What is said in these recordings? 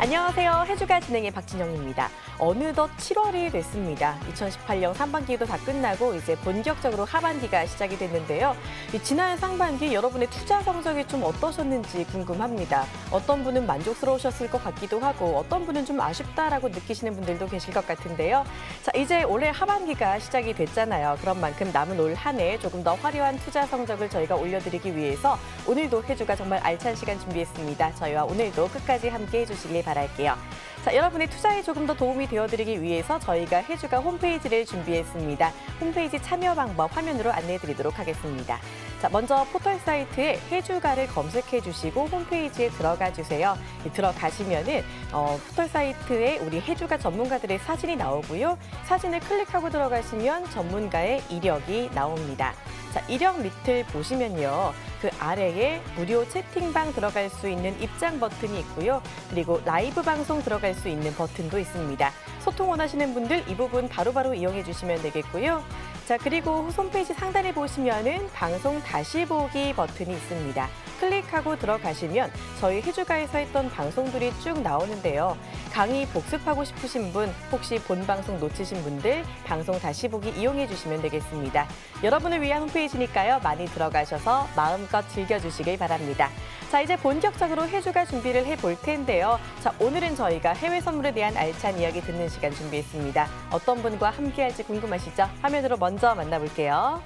안녕하세요. 해주가 진행의 박진영입니다. 어느덧 7월이 됐습니다. 2018년 상반기도 다 끝나고 이제 본격적으로 하반기가 시작이 됐는데요. 지난 상반기 여러분의 투자 성적이 좀 어떠셨는지 궁금합니다. 어떤 분은 만족스러우셨을 것 같기도 하고 어떤 분은 좀 아쉽다라고 느끼시는 분들도 계실 것 같은데요. 자, 이제 올해 하반기가 시작이 됐잖아요. 그런 만큼 남은 올 한 해 조금 더 화려한 투자 성적을 저희가 올려드리기 위해서 오늘도 해주가 정말 알찬 시간 준비했습니다. 저희와 오늘도 끝까지 함께 해주시길 바랄게요. 자, 여러분의 투자에 조금 더 도움이 되어드리기 위해서 저희가 해주가 홈페이지를 준비했습니다. 홈페이지 참여 방법 화면으로 안내해드리도록 하겠습니다. 자, 먼저 포털 사이트에 해주가를 검색해 주시고 홈페이지에 들어가 주세요. 들어가시면은 포털 사이트에 우리 해주가 전문가들의 사진이 나오고요. 사진을 클릭하고 들어가시면 전문가의 이력이 나옵니다. 자, 이력 밑을 보시면요. 그 아래에 무료 채팅방 들어갈 수 있는 입장 버튼이 있고요. 그리고 라이브 방송 들어갈 수 있는 버튼도 있습니다. 소통 원하시는 분들 이 부분 바로바로 이용해 주시면 되겠고요. 자, 그리고 홈페이지 상단에 보시면은 방송 다시 보기 버튼이 있습니다. 클릭하고 들어가시면 저희 해주가에서 했던 방송들이 쭉 나오는데요. 강의 복습하고 싶으신 분, 혹시 본 방송 놓치신 분들 방송 다시 보기 이용해 주시면 되겠습니다. 여러분을 위한 홈페이지니까요. 많이 들어가셔서 마음껏 즐겨주시길 바랍니다. 자, 이제 본격적으로 해주가 준비를 해볼 텐데요. 자, 오늘은 저희가 해외 선물에 대한 알찬 이야기 듣는 시간 준비했습니다. 어떤 분과 함께할지 궁금하시죠? 화면으로 먼저 만나볼게요.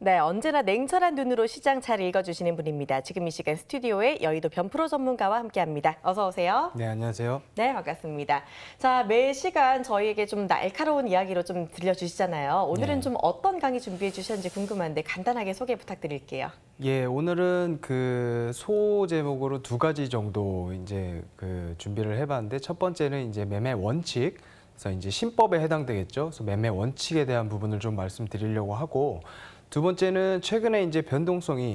네, 언제나 냉철한 눈으로 시장 잘 읽어주시는 분입니다. 지금 이 시간 스튜디오에 여의도 변프로 전문가와 함께합니다. 어서 오세요. 네, 안녕하세요. 네, 반갑습니다. 자, 매 시간 저희에게 좀 날카로운 이야기로 좀 들려주시잖아요. 오늘은 좀 어떤 강의 준비해 주셨는지 궁금한데 간단하게 소개 부탁드릴게요. 예, 오늘은 그 소 제목으로 두 가지 정도 이제 준비를 해봤는데 첫 번째는 이제 매매 원칙. 그래서 이제 신법에 해당되겠죠. 그래서 매매 원칙에 대한 부분을 좀 말씀드리려고 하고. 두 번째는 최근에 이제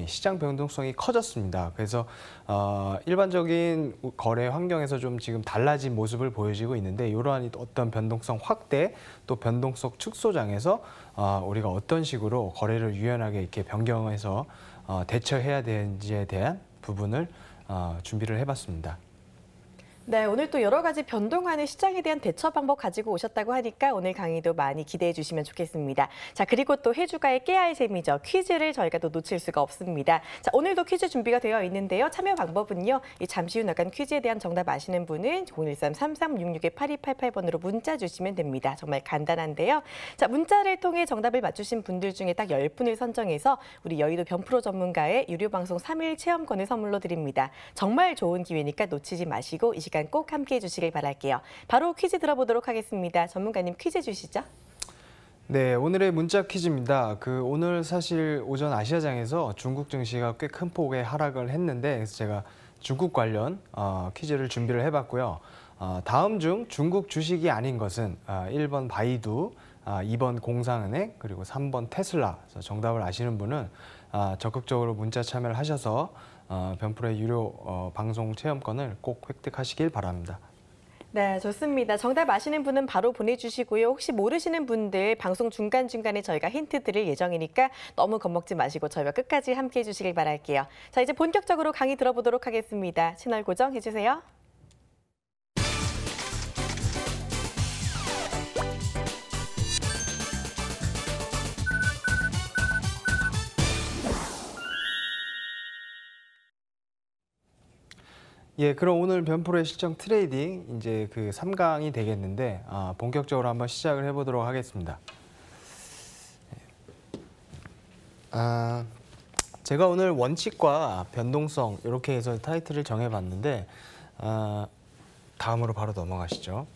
시장 변동성이 커졌습니다. 그래서 일반적인 거래 환경에서 좀 지금 달라진 모습을 보여지고 있는데 이러한 어떤 변동성 확대 또 변동성 축소장에서 우리가 어떤 식으로 거래를 유연하게 이렇게 변경해서 대처해야 되는지에 대한 부분을 준비를 해봤습니다. 네, 오늘 또 여러 가지 변동하는 시장에 대한 대처 방법 가지고 오셨다고 하니까 오늘 강의도 많이 기대해 주시면 좋겠습니다. 자, 그리고 또 해주가의 깨알 재미죠. 퀴즈를 저희가 또 놓칠 수가 없습니다. 자, 오늘도 퀴즈 준비가 되어 있는데요. 참여 방법은요. 잠시 후 나간 퀴즈에 대한 정답 아시는 분은 013-3366-8288번으로 문자 주시면 됩니다. 정말 간단한데요. 자, 문자를 통해 정답을 맞추신 분들 중에 딱 10분을 선정해서 우리 여의도 변프로 전문가의 유료 방송 3일 체험권을 선물로 드립니다. 정말 좋은 기회니까 놓치지 마시고 이 시간 꼭 함께해 주시길 바랄게요. 바로 퀴즈 들어보도록 하겠습니다. 전문가님 퀴즈 주시죠. 네, 오늘의 문자 퀴즈입니다. 오늘 사실 오전 아시아장에서 중국 증시가 꽤 큰 폭의 하락을 했는데 그래서 제가 중국 관련 퀴즈를 준비를 해봤고요. 다음 중 중국 주식이 아닌 것은 1번 바이두, 2번 공상은행, 그리고 3번 테슬라. 그래서 정답을 아시는 분은 적극적으로 문자 참여를 하셔서 변프로의 유료 방송 체험권을 꼭 획득하시길 바랍니다. 네, 좋습니다. 정답 아시는 분은 바로 보내주시고요. 혹시 모르시는 분들 방송 중간중간에 저희가 힌트 드릴 예정이니까 너무 겁먹지 마시고 저희와 끝까지 함께해 주시길 바랄게요. 자, 이제 본격적으로 강의 들어보도록 하겠습니다. 채널 고정해 주세요. 예, 그럼 오늘 변프로의 실전 트레이딩 이제 3강이 되겠는데 본격적으로 한번 시작을 해보도록 하겠습니다. 제가 오늘 원칙과 변동성 이렇게 해서 타이틀을 정해봤는데 다음으로 바로 넘어가시죠.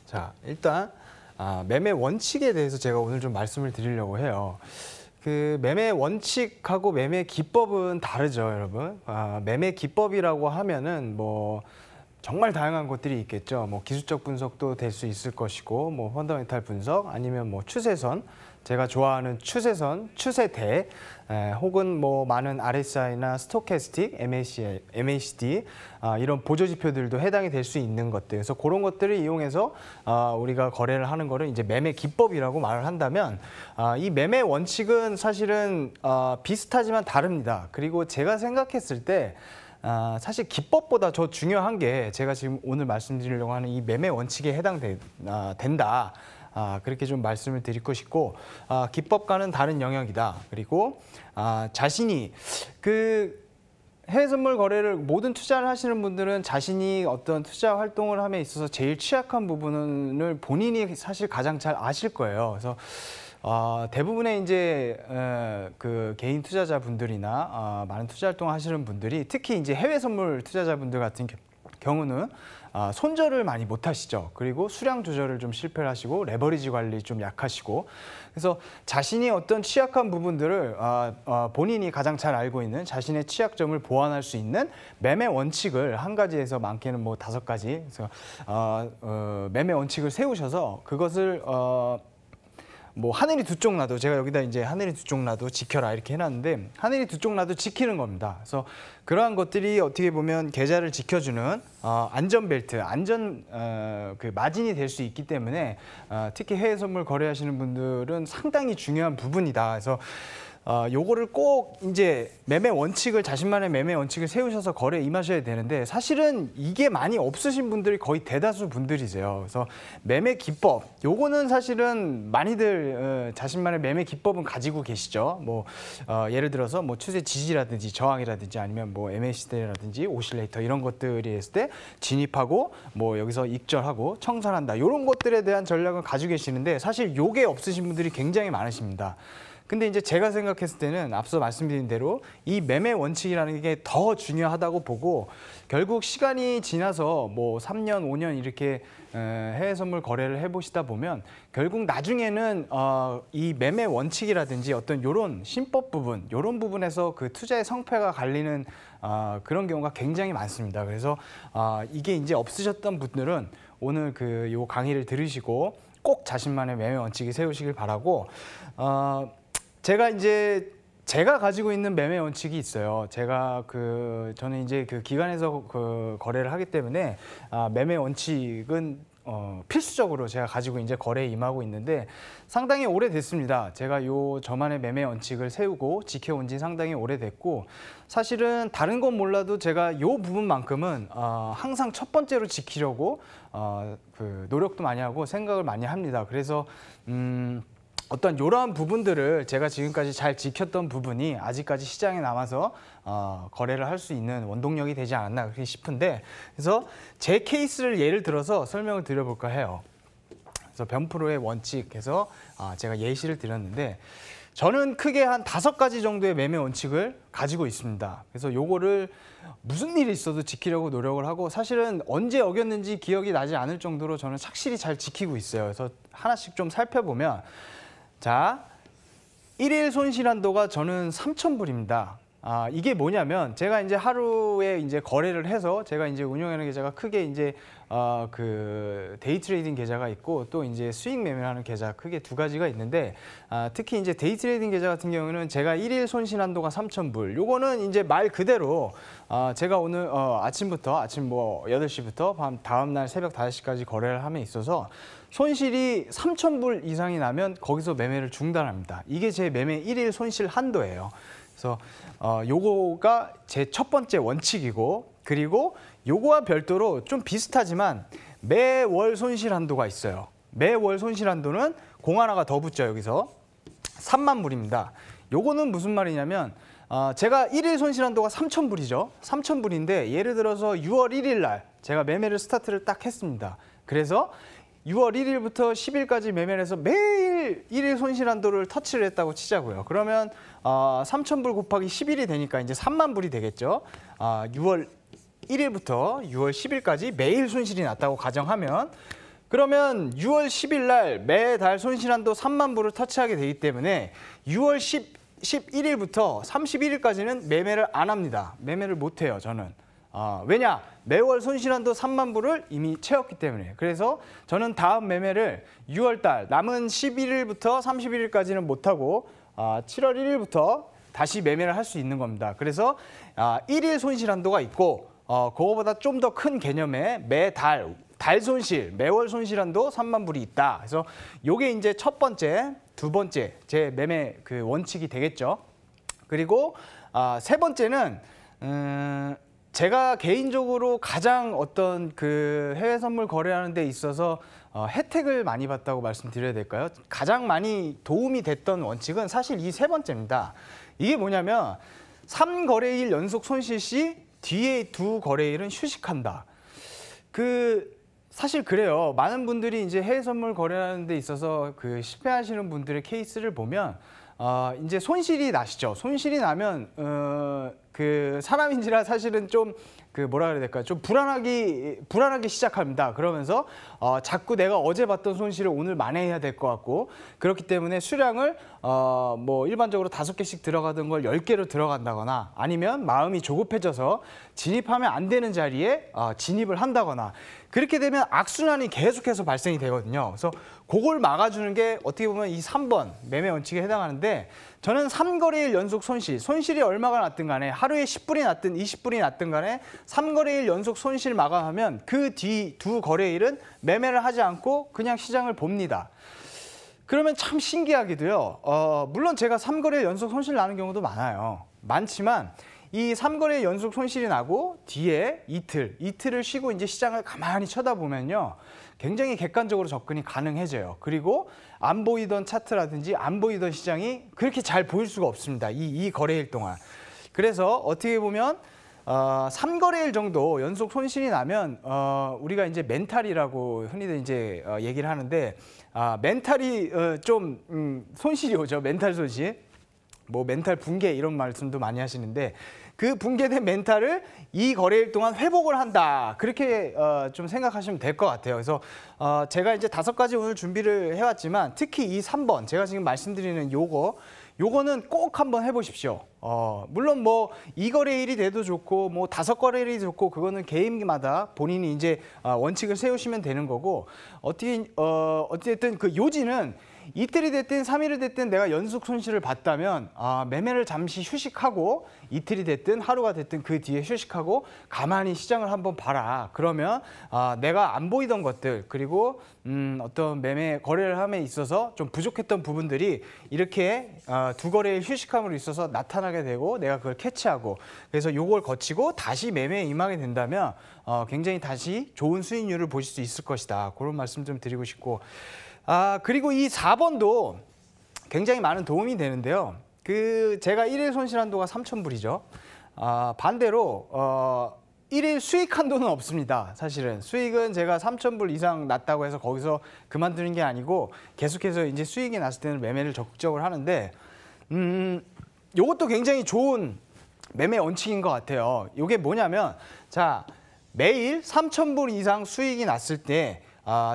자, 일단 매매 원칙에 대해서 제가 오늘 좀 말씀을 드리려고 해요. 매매 원칙하고 매매 기법은 다르죠, 여러분. 매매 기법이라고 하면은 정말 다양한 것들이 있겠죠. 뭐 기술적 분석도 될 수 있을 것이고, 뭐 펀더멘탈 분석, 아니면 뭐 추세선, 제가 좋아하는 추세선, 추세대, 혹은 뭐 많은 RSI나 스토캐스틱, MACD 이런 보조 지표들도 해당이 될 수 있는 것들. 그래서 그런 것들을 이용해서 우리가 거래를 하는 거를 이제 매매 기법이라고 말을 한다면, 이 매매 원칙은 사실은 비슷하지만 다릅니다. 그리고 제가 생각했을 때 사실 기법보다 더 중요한 게 제가 지금 오늘 말씀드리려고 하는 이 매매 원칙에 해당된다. 그렇게 좀 말씀을 드리고 싶고, 기법과는 다른 영역이다. 그리고 자신이 그 해외 선물 거래를 모든 투자를 하시는 분들은 자신이 어떤 투자 활동을 함에 있어서 제일 취약한 부분을 본인이 사실 가장 잘 아실 거예요. 그래서 대부분의 이제 그 개인 투자자분들이나 많은 투자 활동을 하시는 분들이 특히 이제 해외 선물 투자자분들 같은 경우는 손절을 많이 못 하시죠. 그리고 수량 조절을 좀 실패를 하시고 레버리지 관리 좀 약하시고, 그래서 자신이 어떤 취약한 부분들을 본인이 가장 잘 알고 있는 자신의 취약점을 보완할 수 있는 매매 원칙을 한 가지에서 많게는 뭐 5가지, 그래서 매매 원칙을 세우셔서 그것을 뭐 하늘이 두 쪽 나도, 제가 여기다 이제 하늘이 두 쪽 나도 지켜라 이렇게 해놨는데, 하늘이 두 쪽 나도 지키는 겁니다. 그래서 그러한 것들이 어떻게 보면 계좌를 지켜주는 안전벨트, 그 마진이 될 수 있기 때문에 특히 해외 선물 거래하시는 분들은 상당히 중요한 부분이다. 그래서 요거를 꼭 이제 매매 원칙을, 자신만의 매매 원칙을 세우셔서 거래에 임하셔야 되는데, 사실은 이게 많이 없으신 분들이 거의 대다수 분들이세요. 그래서 매매 기법, 요거는 사실은 많이들 자신만의 매매 기법은 가지고 계시죠. 뭐 예를 들어서 뭐 추세 지지라든지 저항이라든지 아니면 뭐 MACD라든지 오실레이터 이런 것들이 있을 때 진입하고 뭐 여기서 익절하고 청산한다, 이런 것들에 대한 전략을 가지고 계시는데, 사실 요게 없으신 분들이 굉장히 많으십니다. 근데 이제 제가 생각했을 때는 앞서 말씀드린 대로 이 매매 원칙이라는 게 더 중요하다고 보고, 결국 시간이 지나서 뭐 3년, 5년 이렇게 해외 선물 거래를 해보시다 보면 결국 나중에는 이 매매 원칙이라든지 어떤 요런 신법 부분, 요런 부분에서 그 투자의 성패가 갈리는 그런 경우가 굉장히 많습니다. 그래서 이게 이제 없으셨던 분들은 오늘 그 요 강의를 들으시고 꼭 자신만의 매매 원칙을 세우시길 바라고, 제가 가지고 있는 매매 원칙이 있어요. 저는 이제 그 기관에서 그 거래를 하기 때문에 매매 원칙은 필수적으로 제가 가지고 이제 거래에 임하고 있는데, 상당히 오래됐습니다. 제가 저만의 매매 원칙을 세우고 지켜온 지 상당히 오래됐고, 사실은 다른 건 몰라도 제가 요 부분만큼은 항상 첫 번째로 지키려고 그 노력도 많이 하고 생각을 많이 합니다. 그래서 어떤 이러한 부분들을 제가 지금까지 잘 지켰던 부분이 아직까지 시장에 남아서 거래를 할 수 있는 원동력이 되지 않았나 그렇게 싶은데, 그래서 제 케이스를 예를 들어서 설명을 드려볼까 해요. 그래서 변프로의 원칙에서 제가 예시를 드렸는데, 저는 크게 한 5가지 정도의 매매 원칙을 가지고 있습니다. 그래서 요거를 무슨 일이 있어도 지키려고 노력을 하고, 사실은 언제 어겼는지 기억이 나지 않을 정도로 저는 착실히 잘 지키고 있어요. 그래서 하나씩 좀 살펴보면, 자, 1일 손실 한도가 저는 3,000불입니다. 이게 뭐냐면, 제가 이제 하루에 이제 거래를 해서 제가 이제 운영하는 계좌가 크게 이제 그 데이 트레이딩 계좌가 있고, 또 이제 수익 매매하는 계좌 크게 2가지가 있는데, 특히 이제 데이 트레이딩 계좌 같은 경우는 제가 1일 손실 한도가 3,000불. 요거는 이제 말 그대로 제가 오늘 아침 뭐 8시부터 다음 날 새벽 5시까지 거래를 함에 있어서 손실이 3,000불 이상이 나면 거기서 매매를 중단합니다. 이게 제 매매 1일 손실 한도예요. 그래서 요거가 제 첫 번째 원칙이고, 그리고 요거와 별도로 좀 비슷하지만 매월 손실 한도가 있어요. 매월 손실 한도는 공 하나가 더 붙죠. 여기서 3만 불입니다. 요거는 무슨 말이냐면, 제가 1일 손실 한도가 3,000불이죠. 3,000불인데 예를 들어서 6월 1일 날 제가 매매를 스타트를 딱 했습니다. 그래서 6월 1일부터 10일까지 매매를 해서 매일 1일 손실 한도를 터치를 했다고 치자고요. 그러면 3,000불 곱하기 10일이 되니까 이제 3만 불이 되겠죠. 6월 1일부터 6월 10일까지 매일 손실이 났다고 가정하면, 그러면 6월 10일 날 매달 손실 한도 3만 불을 터치하게 되기 때문에 6월 11일부터 31일까지는 매매를 안 합니다. 매매를 못 해요, 저는. 왜냐? 매월 손실한도 3만 불을 이미 채웠기 때문에. 그래서 저는 다음 매매를 6월달 남은 11일부터 31일까지는 못하고 7월 1일부터 다시 매매를 할 수 있는 겁니다. 그래서 1일 손실한도가 있고 그거보다 좀 더 큰 개념의 매달 달 손실, 매월 손실한도 3만 불이 있다. 그래서 요게 이제 첫 번째, 두 번째 제 매매 그 원칙이 되겠죠. 그리고 세 번째는 제가 개인적으로 가장 어떤 그 해외 선물 거래하는 데 있어서 혜택을 많이 봤다고 말씀드려야 될까요? 가장 많이 도움이 됐던 원칙은 사실 이 세 번째입니다. 이게 뭐냐면 3거래일 연속 손실 시 뒤에 2거래일은 휴식한다. 사실 그래요. 많은 분들이 이제 해외 선물 거래하는 데 있어서 그 실패하시는 분들의 케이스를 보면 이제 손실이 나시죠. 손실이 나면 그 사람인지라 사실은 좀 그 뭐라 그래야 될까요? 좀 불안하기 시작합니다. 그러면서 자꾸 내가 어제 봤던 손실을 오늘 만회해야 될 것 같고, 그렇기 때문에 수량을 뭐 일반적으로 5개씩 들어가던 걸 10개로 들어간다거나, 아니면 마음이 조급해져서 진입하면 안 되는 자리에 진입을 한다거나, 그렇게 되면 악순환이 계속해서 발생이 되거든요. 그래서 그걸 막아주는 게 어떻게 보면 이 3번 매매 원칙에 해당하는데, 저는 3거래일 연속 손실이 얼마가 났든 간에 하루에 10불이 났든 20불이 났든 간에 3거래일 연속 손실 마감하면 그 뒤 2거래일은 매매를 하지 않고 그냥 시장을 봅니다. 그러면 참 신기하게도요. 물론 제가 3거래일 연속 손실 나는 경우도 많지만 이 3거래일 연속 손실이 나고 뒤에 이틀을 쉬고 이제 시장을 가만히 쳐다보면요, 굉장히 객관적으로 접근이 가능해져요. 그리고 안 보이던 차트라든지 안 보이던 시장이 그렇게 잘 보일 수가 없습니다. 이 거래일 동안. 그래서 어떻게 보면 3거래일 정도 연속 손실이 나면 우리가 이제 멘탈이라고 흔히들 이제 얘기를 하는데, 멘탈이 좀 손실이 오죠. 멘탈 손실. 뭐 멘탈 붕괴 이런 말씀도 많이 하시는데, 그 붕괴된 멘탈을 이 거래일 동안 회복을 한다. 그렇게 좀 생각하시면 될 것 같아요. 그래서 제가 이제 5가지 오늘 준비를 해왔지만, 특히 이 3번 제가 지금 말씀드리는 요거는 꼭 한번 해보십시오. 물론 뭐 2거래일이 돼도 좋고 뭐 5거래일이 좋고, 그거는 개인마다 본인이 이제 원칙을 세우시면 되는 거고, 어쨌든 그 요지는 이틀이 됐든 3일이 됐든 내가 연속 손실을 봤다면 매매를 잠시 휴식하고, 이틀이 됐든 하루가 됐든 그 뒤에 휴식하고 가만히 시장을 한번 봐라. 그러면 내가 안 보이던 것들, 그리고 어떤 매매 거래를 함에 있어서 좀 부족했던 부분들이 이렇게 2거래일 휴식함으로 있어서 나타나게 되고, 내가 그걸 캐치하고, 그래서 요걸 거치고 다시 매매에 임하게 된다면 굉장히 다시 좋은 수익률을 보실 수 있을 것이다. 그런 말씀 좀 드리고 싶고, 그리고 이 4번도 굉장히 많은 도움이 되는데요. 제가 1일 손실 한도가 3,000불이죠. 반대로 1일 수익 한도는 없습니다. 사실은 수익은 제가 3,000불 이상 났다고 해서 거기서 그만두는 게 아니고, 계속해서 이제 수익이 났을 때는 매매를 적극적으로 하는데, 요것도 굉장히 좋은 매매 원칙인 것 같아요. 요게 뭐냐면, 자, 매일 3,000불 이상 수익이 났을 때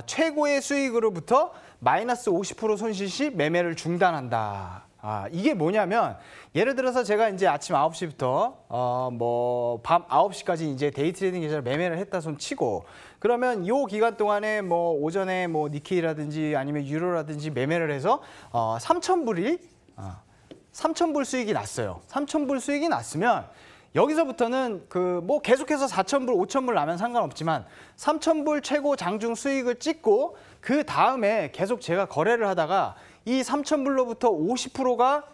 최고의 수익으로부터 마이너스 50% 손실 시 매매를 중단한다. 이게 뭐냐면, 예를 들어서 제가 이제 아침 9시부터 뭐 밤 9시까지 이제 데이 트레이딩 계좌를 매매를 했다 손 치고, 그러면 이 기간 동안에 뭐 오전에 뭐 니케이라든지 아니면 유로라든지 매매를 해서 3,000불 수익이 났어요. 3,000불 수익이 났으면 여기서부터는 뭐 계속해서 4,000불, 5,000불 나면 상관없지만 3,000불 최고 장중 수익을 찍고, 그 다음에 계속 제가 거래를 하다가 이 3,000불로부터 50%가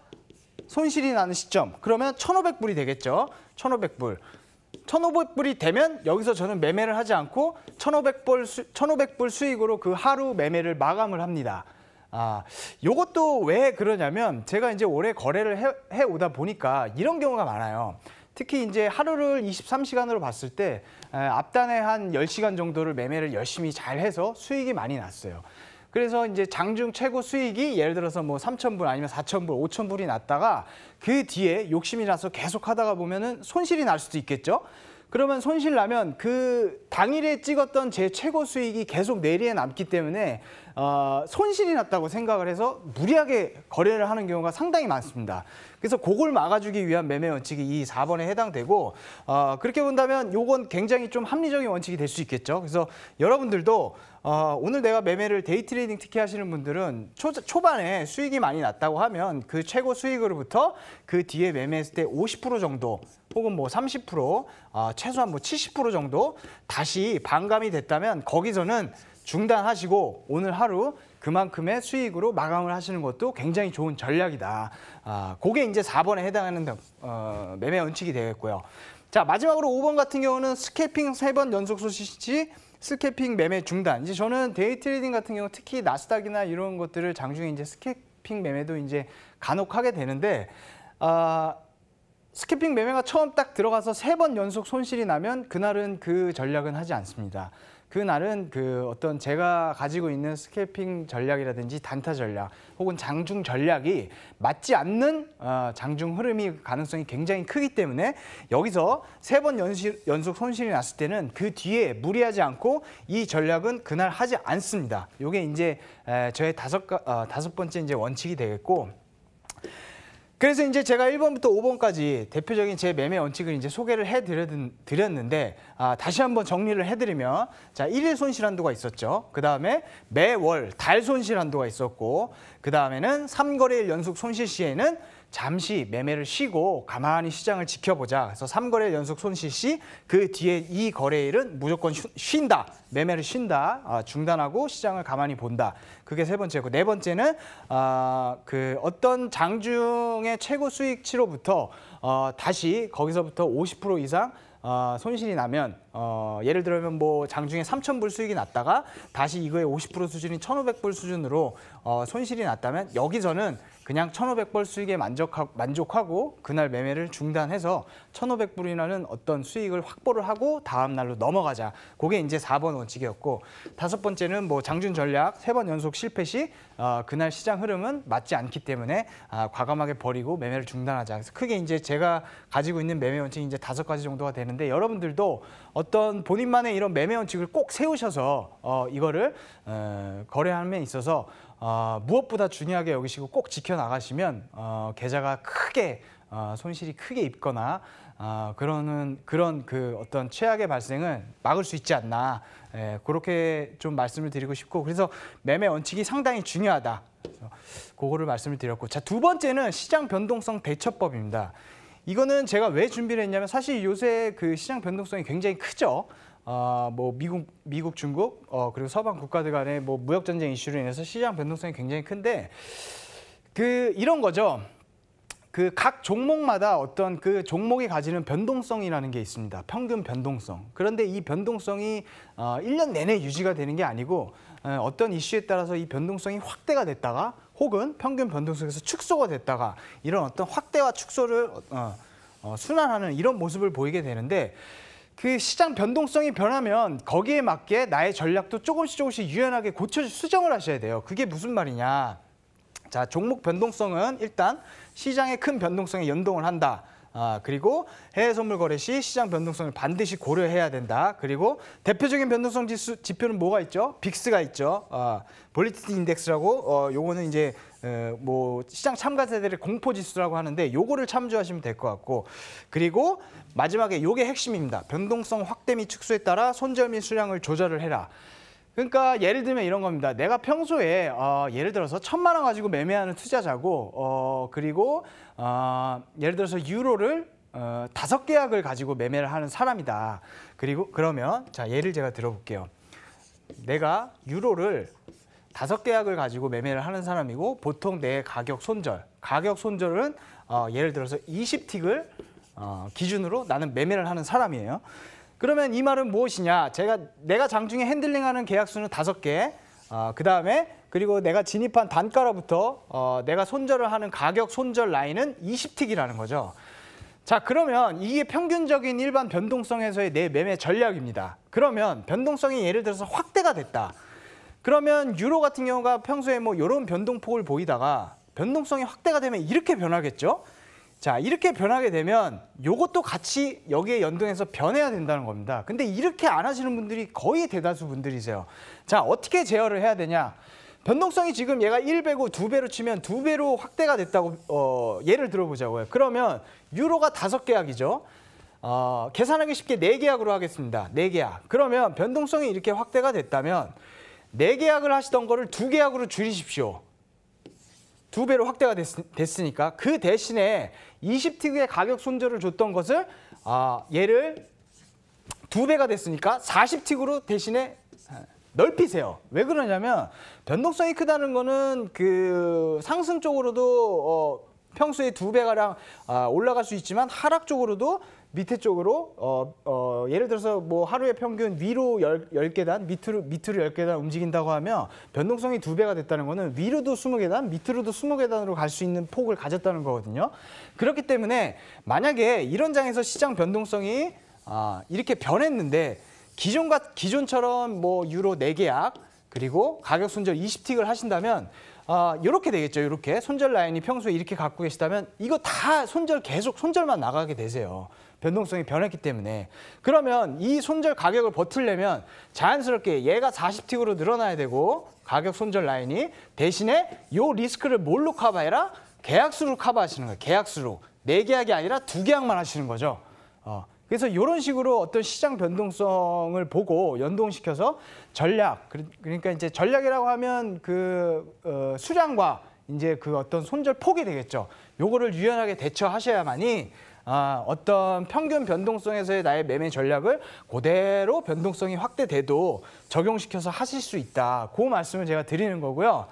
손실이 나는 시점, 그러면 1,500불이 되겠죠. 1,500불이 되면 여기서 저는 매매를 하지 않고 1,500불 수익으로 그 하루 매매를 마감을 합니다. 요것도 왜 그러냐면, 제가 이제 올해 거래를 해오다 보니까 이런 경우가 많아요. 특히 이제 하루를 23시간으로 봤을 때 앞단에 한 10시간 정도를 매매를 열심히 잘 해서 수익이 많이 났어요. 그래서 이제 장중 최고 수익이 예를 들어서 뭐 3,000불 아니면 4,000불, 5,000불이 났다가 그 뒤에 욕심이 나서 계속 하다가 보면은 손실이 날 수도 있겠죠. 그러면 손실 나면 그 당일에 찍었던 제 최고 수익이 계속 내리에 남기 때문에 손실이 났다고 생각을 해서 무리하게 거래를 하는 경우가 상당히 많습니다. 그래서 그걸 막아주기 위한 매매 원칙이 이 4번에 해당되고 그렇게 본다면 요건 굉장히 좀 합리적인 원칙이 될 수 있겠죠. 그래서 여러분들도 오늘 내가 매매를 데이 트레이딩 특히 하시는 분들은 초반에 수익이 많이 났다고 하면 그 최고 수익으로부터 그 뒤에 매매했을 때 50% 정도 혹은 뭐 30% 최소한 뭐 70% 정도 다시 반감이 됐다면 거기서는 중단하시고 오늘 하루 그만큼의 수익으로 마감을 하시는 것도 굉장히 좋은 전략이다. 그게 이제 4번에 해당하는 매매 원칙이 되겠고요. 자, 마지막으로 5번 같은 경우는 스캐핑 3번 연속 손실 시 스캐핑 매매 중단. 이제 저는 데이 트레이딩 같은 경우 특히 나스닥이나 이런 것들을 장중에 이제 스캐핑 매매도 이제 간혹 하게 되는데 스캐핑 매매가 처음 딱 들어가서 3번 연속 손실이 나면 그날은 그 전략은 하지 않습니다. 그날은 그 어떤 제가 가지고 있는 스캐핑 전략이라든지 단타 전략 혹은 장중 전략이 맞지 않는 장중 흐름이 가능성이 굉장히 크기 때문에 여기서 3번 연속 손실이 났을 때는 그 뒤에 무리하지 않고 이 전략은 그날 하지 않습니다. 이게 이제 저의 다섯 번째 이제 원칙이 되겠고. 그래서 이제 제가 1번부터 5번까지 대표적인 제 매매 원칙을 이제 소개를 해드렸는데 다시 한번 정리를 해드리면 자 1일 손실 한도가 있었죠. 그 다음에 매월 달 손실 한도가 있었고 그 다음에는 3거래일 연속 손실 시에는 잠시 매매를 쉬고 가만히 시장을 지켜보자. 그래서 3거래일 연속 손실 시 그 뒤에 이 거래일은 무조건 쉰다. 매매를 쉰다. 중단하고 시장을 가만히 본다. 그게 세 번째고 네 번째는 그 어떤 장중의 최고 수익치로부터 다시 거기서부터 50% 이상 손실이 나면 예를 들면 뭐 장중에 3,000불 수익이 났다가 다시 이거의 50% 수준인 1,500불 수준으로 손실이 났다면 여기서는 그냥 1,500불 수익에 만족하고 그날 매매를 중단해서 1,500불이라는 어떤 수익을 확보를 하고 다음 날로 넘어가자. 그게 이제 4번 원칙이었고 다섯 번째는 뭐 장중 전략 3번 연속 실패 시 그날 시장 흐름은 맞지 않기 때문에 과감하게 버리고 매매를 중단하자. 그래서 크게 이제 제가 가지고 있는 매매 원칙이 이제 5가지 정도가 되는데 여러분들도 어떤 본인만의 이런 매매 원칙을 꼭 세우셔서 이거를 거래함에 있어서 무엇보다 중요하게 여기시고 꼭 지켜나가시면 계좌가 크게 손실이 크게 입거나 그런 그 어떤 최악의 발생은 막을 수 있지 않나 그렇게 좀 말씀을 드리고 싶고 그래서 매매 원칙이 상당히 중요하다. 그래서 그거를 말씀을 드렸고 자, 두 번째는 시장 변동성 대처법입니다. 이거는 제가 왜 준비를 했냐면 사실 요새 그 시장 변동성이 굉장히 크죠. 뭐 미국, 중국 그리고 서방 국가들 간의 뭐 무역 전쟁 이슈로 인해서 시장 변동성이 굉장히 큰데 그 이런 거죠. 그 각 종목마다 어떤 그 종목이 가지는 변동성이라는 게 있습니다. 평균 변동성. 그런데 이 변동성이 1년 내내 유지가 되는 게 아니고 어떤 이슈에 따라서 이 변동성이 확대가 됐다가 혹은 평균 변동성에서 축소가 됐다가 이런 어떤 확대와 축소를 순환하는 이런 모습을 보이게 되는데 그 시장 변동성이 변하면 거기에 맞게 나의 전략도 조금씩 유연하게 수정을 하셔야 돼요. 그게 무슨 말이냐. 자, 종목 변동성은 일단 시장의 큰 변동성에 연동을 한다. 그리고 해외 선물 거래 시 시장 변동성을 반드시 고려해야 된다. 그리고 대표적인 변동성 지표는 뭐가 있죠? 빅스가 있죠. 볼리티티 인덱스라고 요거는 이제 뭐 시장 참가자들의 공포 지수라고 하는데 요거를 참조하시면 될 것 같고 그리고 마지막에 요게 핵심입니다. 변동성 확대 및 축소에 따라 손절 및 수량을 조절을 해라. 그러니까 예를 들면 이런 겁니다. 내가 평소에 예를 들어서 1,000만 원 가지고 매매하는 투자자고 그리고 예를 들어서 유로를 5계약을 가지고 매매를 하는 사람이다. 그리고 그러면 자 예를 제가 들어볼게요. 내가 유로를 5계약을 가지고 매매를 하는 사람이고 보통 내 가격 손절은 예를 들어서 20틱을 기준으로 나는 매매를 하는 사람이에요. 그러면 이 말은 무엇이냐? 내가 장중에 핸들링하는 계약 수는 5개. 그다음에 그리고 내가 진입한 단가로부터 내가 손절을 하는 가격 손절 라인은 20틱이라는 거죠. 자, 그러면 이게 평균적인 일반 변동성에서의 내 매매 전략입니다. 그러면 변동성이 예를 들어서 확대가 됐다. 그러면 유로 같은 경우가 평소에 뭐 이런 변동폭을 보이다가 변동성이 확대가 되면 이렇게 변하겠죠. 자, 이렇게 변하게 되면 요것도 같이 여기에 연동해서 변해야 된다는 겁니다. 근데 이렇게 안 하시는 분들이 거의 대다수 분들이세요. 자, 어떻게 제어를 해야 되냐? 변동성이 지금 얘가 1배고 2배로 치면 2배로 확대가 됐다고 예를 들어보자고요. 그러면 유로가 5계약이죠. 계산하기 쉽게 4계약으로 하겠습니다. 4계약. 그러면 변동성이 이렇게 확대가 됐다면 4계약을 하시던 거를 2계약으로 줄이십시오. 2배로 확대가 됐으니까 그 대신에 20틱의 가격 손절을 줬던 것을 얘를 2배가 됐으니까 40틱으로 대신에 넓히세요. 왜 그러냐면 변동성이 크다는 거는 그 상승 쪽으로도 평소에 2배가량 올라갈 수 있지만 하락 쪽으로도 밑에 쪽으로 예를 들어서 뭐 하루에 평균 위로 10계단, 밑으로 10계단 움직인다고 하면 변동성이 2배가 됐다는 거는 위로도 20계단, 밑으로도 20계단으로 갈 수 있는 폭을 가졌다는 거거든요. 그렇기 때문에 만약에 이런 장에서 시장 변동성이 이렇게 변했는데 기존처럼 뭐 유로 4계약 그리고 가격 손절 20틱을 하신다면 이렇게 되겠죠. 이렇게 손절 라인이 평소에 이렇게 갖고 계시다면 이거 다 계속 손절만 나가게 되세요. 변동성이 변했기 때문에. 그러면 이 손절 가격을 버틸려면 자연스럽게 얘가 40틱으로 늘어나야 되고 가격 손절 라인이 대신에 이 리스크를 뭘로 커버해라? 계약수로 커버하시는 거예요. 계약수로. 4계약이 아니라 2계약만 하시는 거죠. 그래서 이런 식으로 어떤 시장 변동성을 보고 연동시켜서 전략, 그러니까 이제 전략이라고 하면 그 수량과 이제 그 어떤 손절 폭이 되겠죠. 요거를 유연하게 대처하셔야만이 어떤 평균 변동성에서의 나의 매매 전략을 그대로 변동성이 확대돼도 적용시켜서 하실 수 있다. 그 말씀을 제가 드리는 거고요.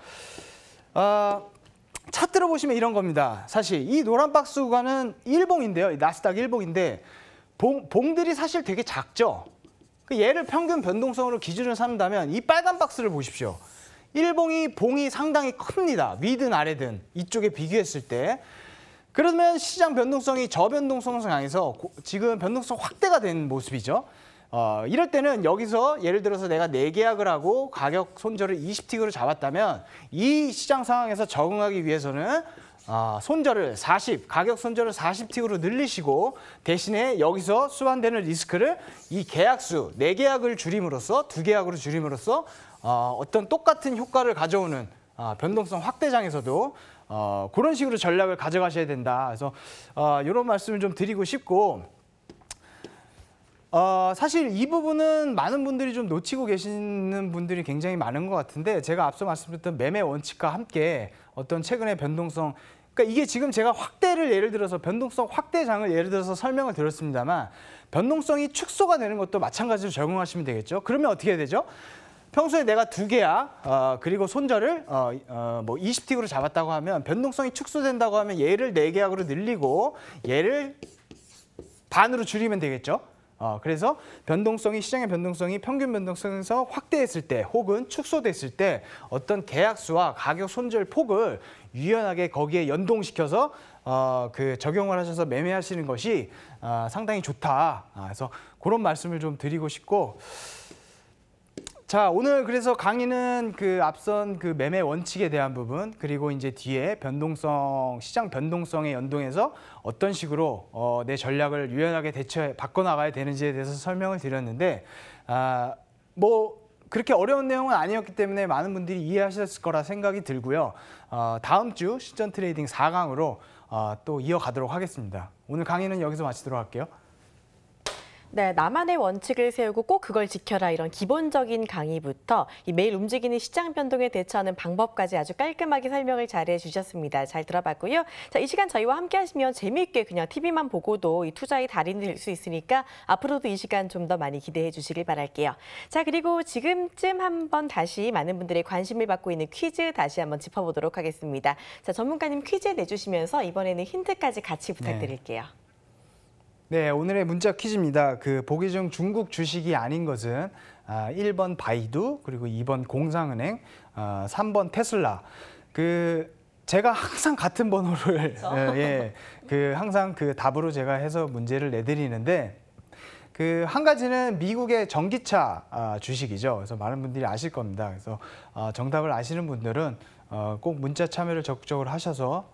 차트로 보시면 이런 겁니다. 사실 이 노란 박스 구간은 일봉인데요. 나스닥 일봉인데 봉들이 사실 되게 작죠. 얘를 평균 변동성으로 기준을 삼는다면 이 빨간 박스를 보십시오. 봉이 상당히 큽니다. 위든 아래든 이쪽에 비교했을 때. 그러면 시장 변동성이 저변동성을 향해서 지금 변동성 확대가 된 모습이죠. 이럴 때는 여기서 예를 들어서 내가 4계약을 하고 가격 손절을 20틱으로 잡았다면 이 시장 상황에서 적응하기 위해서는 가격 손절을 40틱으로 늘리시고 대신에 여기서 수반되는 리스크를 이 계약수 4계약을 줄임으로써 2계약으로 줄임으로써 어떤 똑같은 효과를 가져오는 변동성 확대장에서도 그런 식으로 전략을 가져가셔야 된다. 그래서 이런 말씀을 좀 드리고 싶고 사실 이 부분은 많은 분들이 좀 놓치고 계시는 분들이 굉장히 많은 것 같은데 제가 앞서 말씀드렸던 매매 원칙과 함께 어떤 최근의 변동성 그러니까 이게 지금 제가 예를 들어서 변동성 확대장을 예를 들어서 설명을 드렸습니다만 변동성이 축소가 되는 것도 마찬가지로 적용하시면 되겠죠. 그러면 어떻게 해야 되죠? 평소에 내가 2계약 그리고 손절을 뭐 20틱으로 잡았다고 하면 변동성이 축소된다고 하면 얘를 4계약으로 늘리고 얘를 반으로 줄이면 되겠죠. 그래서 시장의 변동성이 평균 변동성에서 확대했을 때 혹은 축소됐을 때 어떤 계약수와 가격 손절 폭을 유연하게 거기에 연동시켜서 적용을 하셔서 매매하시는 것이 상당히 좋다. 그래서 그런 말씀을 좀 드리고 싶고 자, 오늘 그래서 강의는 앞선 매매 원칙에 대한 부분 그리고 이제 뒤에 시장 변동성에 연동해서 어떤 식으로 내 전략을 유연하게 바꿔나가야 되는지에 대해서 설명을 드렸는데 뭐 그렇게 어려운 내용은 아니었기 때문에 많은 분들이 이해하셨을 거라 생각이 들고요. 다음 주 실전 트레이딩 4강으로 또 이어가도록 하겠습니다. 오늘 강의는 여기서 마치도록 할게요. 네, 나만의 원칙을 세우고 꼭 그걸 지켜라 이런 기본적인 강의부터 매일 움직이는 시장 변동에 대처하는 방법까지 아주 깔끔하게 설명을 잘해 주셨습니다. 잘 들어봤고요. 자, 이 시간 저희와 함께 하시면 재미있게 그냥 TV만 보고도 이 투자의 달인이 될 수 있으니까 앞으로도 이 시간 좀 더 많이 기대해 주시길 바랄게요. 자, 그리고 지금쯤 한번 다시 많은 분들의 관심을 받고 있는 퀴즈 다시 한번 짚어보도록 하겠습니다. 자, 전문가님 퀴즈 내주시면서 이번에는 힌트까지 같이 부탁드릴게요. 네, 오늘의 문자 퀴즈입니다. 보기 중 중국 주식이 아닌 것은 1번 바이두, 그리고 2번 공상은행, 3번 테슬라. 제가 항상 같은 번호를 항상 답으로 제가 해서 문제를 내드리는데 한 가지는 미국의 전기차 주식이죠. 그래서 많은 분들이 아실 겁니다. 그래서 정답을 아시는 분들은 꼭 문자 참여를 적극적으로 하셔서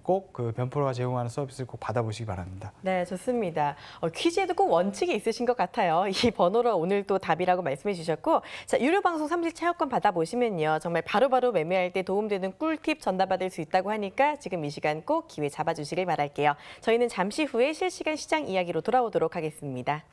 꼭 그 변프로가 제공하는 서비스를 꼭 받아보시기 바랍니다. 네, 좋습니다. 퀴즈에도 꼭 원칙이 있으신 것 같아요. 이 번호로 오늘 또 답이라고 말씀해 주셨고, 자, 유료방송 3일 체험권 받아보시면요. 정말 바로바로 매매할 때 도움되는 꿀팁 전달받을 수 있다고 하니까 지금 이 시간 꼭 기회 잡아주시길 바랄게요. 저희는 잠시 후에 실시간 시장 이야기로 돌아오도록 하겠습니다.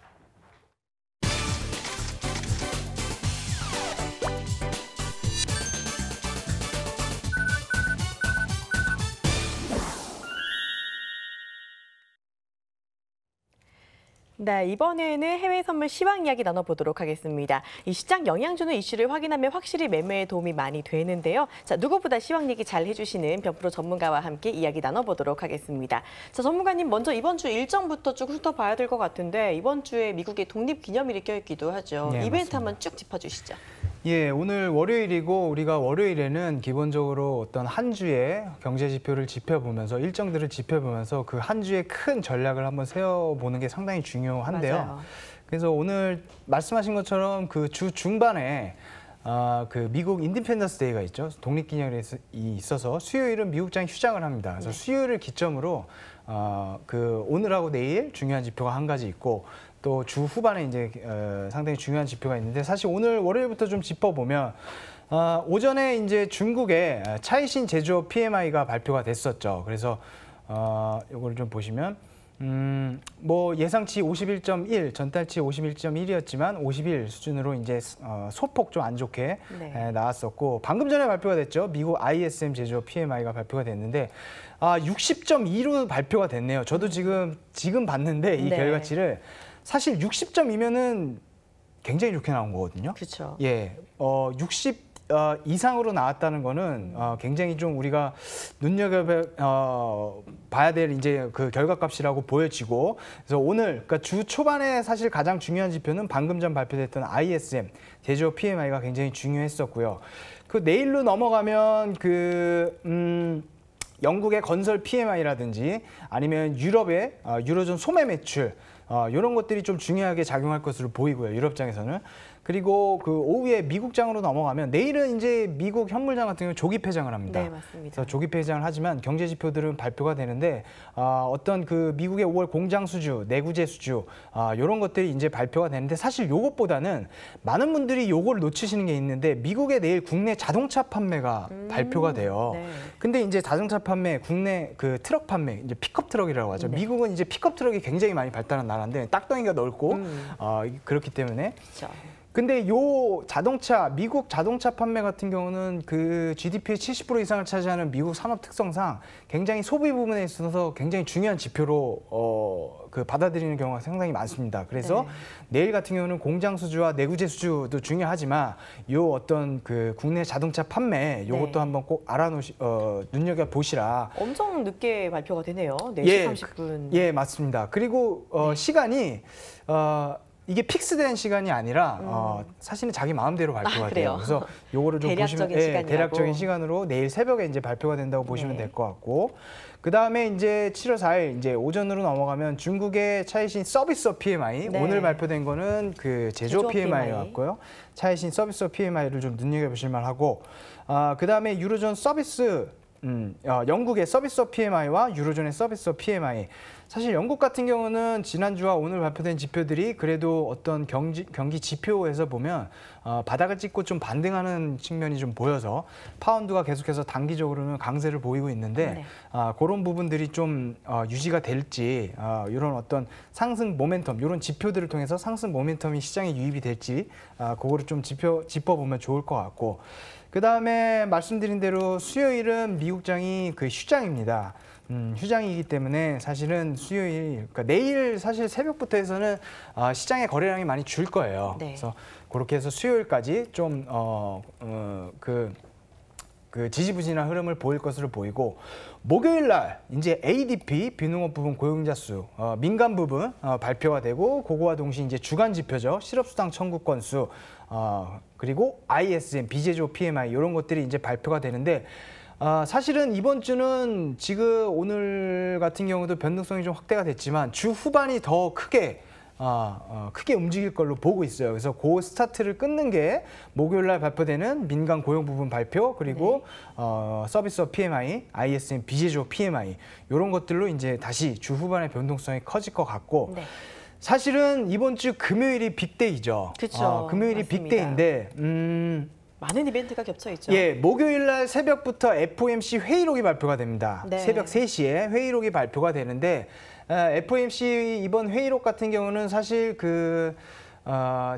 네, 이번에는 해외 선물 시황 이야기 나눠보도록 하겠습니다. 이 시장 영향 주는 이슈를 확인하면 확실히 매매에 도움이 많이 되는데요. 자, 누구보다 시황 얘기 잘 해주시는 변프로 전문가와 함께 이야기 나눠보도록 하겠습니다. 자, 전문가님 먼저 이번 주 일정부터 쭉 훑어봐야 될 것 같은데 이번 주에 미국의 독립기념일이 껴있기도 하죠. 네, 이벤트 맞습니다. 한번 쭉 짚어주시죠. 예, 오늘 월요일이고 우리가 월요일에는 기본적으로 어떤 한 주의 경제 지표를 짚어보면서 일정들을 짚어보면서 그 한 주의 큰 전략을 한번 세워보는 게 상당히 중요한데요. 맞아요. 그래서 오늘 말씀하신 것처럼 그 주 중반에 그 미국 인디펜던스 데이가 있죠. 독립기념일이 있어서 수요일은 미국장이 휴장을 합니다. 그래서 네. 수요일을 기점으로 그 오늘하고 내일 중요한 지표가 한 가지 있고 또 주 후반에 이제 상당히 중요한 지표가 있는데 사실 오늘 월요일부터 좀 짚어보면 오전에 이제 중국의 차이신 제조업 PMI가 발표가 됐었죠. 그래서 이거를 좀 보시면 뭐 예상치 51.1, 전달치 51.1이었지만 51 수준으로 이제 소폭 좀 안 좋게 네. 나왔었고 방금 전에 발표가 됐죠. 미국 ISM 제조업 PMI가 발표가 됐는데 60.2로 발표가 됐네요. 저도 지금 봤는데 이 네. 결과치를 사실 60.2면은 굉장히 좋게 나온 거거든요. 그렇죠. 예, 60 이상으로 나왔다는 거는 굉장히 좀 우리가 봐야 될 이제 그 결과값이라고 보여지고 그래서 오늘 그러니까 주 초반에 사실 가장 중요한 지표는 방금 전 발표됐던 ISM 제조업 PMI가 굉장히 중요했었고요. 그 내일로 넘어가면 영국의 건설 PMI라든지 아니면 유럽의 유로존 소매 매출 이런 것들이 좀 중요하게 작용할 것으로 보이고요. 유럽장에서는. 그리고 그 오후에 미국장으로 넘어가면 내일은 이제 미국 현물장 같은 경우 조기 폐장을 합니다. 네, 맞습니다. 그래서 조기 폐장을 하지만 경제 지표들은 발표가 되는데 어떤 그 미국의 5월 공장 수주, 내구재 수주 이런 것들이 이제 발표가 되는데 사실 요것보다는 많은 분들이 요걸 놓치시는 게 있는데 미국의 내일 국내 자동차 판매가 발표가 돼요. 네. 근데 이제 자동차 판매, 국내 그 트럭 판매, 이제 픽업 트럭이라고 하죠. 네. 미국은 이제 픽업 트럭이 굉장히 많이 발달한 나라인데 딱덩이가 넓고 그렇기 때문에 그렇죠. 근데 미국 자동차 판매 같은 경우는 그 GDP의 70% 이상을 차지하는 미국 산업 특성상 굉장히 소비 부분에 있어서 굉장히 중요한 지표로 그 받아들이는 경우가 상당히 많습니다. 그래서 네. 내일 같은 경우는 공장 수주와 내구재 수주도 중요하지만 요 어떤 그 국내 자동차 판매 요것도 네. 한번 꼭 눈여겨 보시라. 엄청 늦게 발표가 되네요. 4시 예, 30분. 예, 맞습니다. 그리고 시간이 이게 픽스된 시간이 아니라 사실은 자기 마음대로 발표가 그래요? 돼요. 그래서 요거를 좀 보시면 대략적인 시간이라고. 대략적인 시간으로 내일 새벽에 이제 발표가 된다고 보시면 네. 될 것 같고 그다음에 이제 7월 4일 이제 오전으로 넘어가면 중국의 차이신 서비스업 PMI 네. 오늘 발표된 거는 그 제조업 제조업 PMI였고요. 차이신 서비스업 PMI를 좀 눈여겨보실 만하고 그다음에 유로존 서비스 영국의 서비스업 PMI와 유로존의 서비스업 PMI. 사실 영국 같은 경우는 지난주와 오늘 발표된 지표들이 그래도 어떤 경기 지표에서 보면 바닥을 찍고 좀 반등하는 측면이 좀 보여서 파운드가 계속해서 단기적으로는 강세를 보이고 있는데 네. 그런 부분들이 좀 유지가 될지 이런 어떤 상승 모멘텀 이런 지표들을 통해서 상승 모멘텀이 시장에 유입이 될지 그거를 좀 짚어보면 좋을 것 같고 그다음에 말씀드린 대로 수요일은 미국장이 그 휴장입니다. 휴장이기 때문에 사실은 수요일, 그러니까 내일 사실 새벽부터 해서는 시장의 거래량이 많이 줄 거예요. 네. 그래서 그렇게 해서 수요일까지 좀 그 지지부진한 흐름을 보일 것으로 보이고 목요일 날 이제 ADP 비농업 부분 고용자 수 민간 부분 발표가 되고 그거와 동시에 이제 주간 지표죠. 실업수당 청구 건수 그리고 ISM 비제조 PMI 이런 것들이 이제 발표가 되는데 사실은 이번 주는 지금 오늘 같은 경우도 변동성이 좀 확대가 됐지만 주 후반이 더 크게 크게 움직일 걸로 보고 있어요. 그래서 그 스타트를 끊는 게 목요일 날 발표되는 민간 고용 부분 발표 그리고 서비스업 PMI, ISM 비제조업 PMI 이런 것들로 이제 다시 주 후반의 변동성이 커질 것 같고 네. 사실은 이번 주 금요일이 빅데이죠. 그쵸, 금요일이 맞습니다. 빅데이인데 많은 이벤트가 겹쳐 있죠. 예, 목요일 날 새벽부터 FOMC 회의록이 발표가 됩니다. 네. 새벽 3시에 회의록이 발표가 되는데 FOMC 이번 회의록 같은 경우는 사실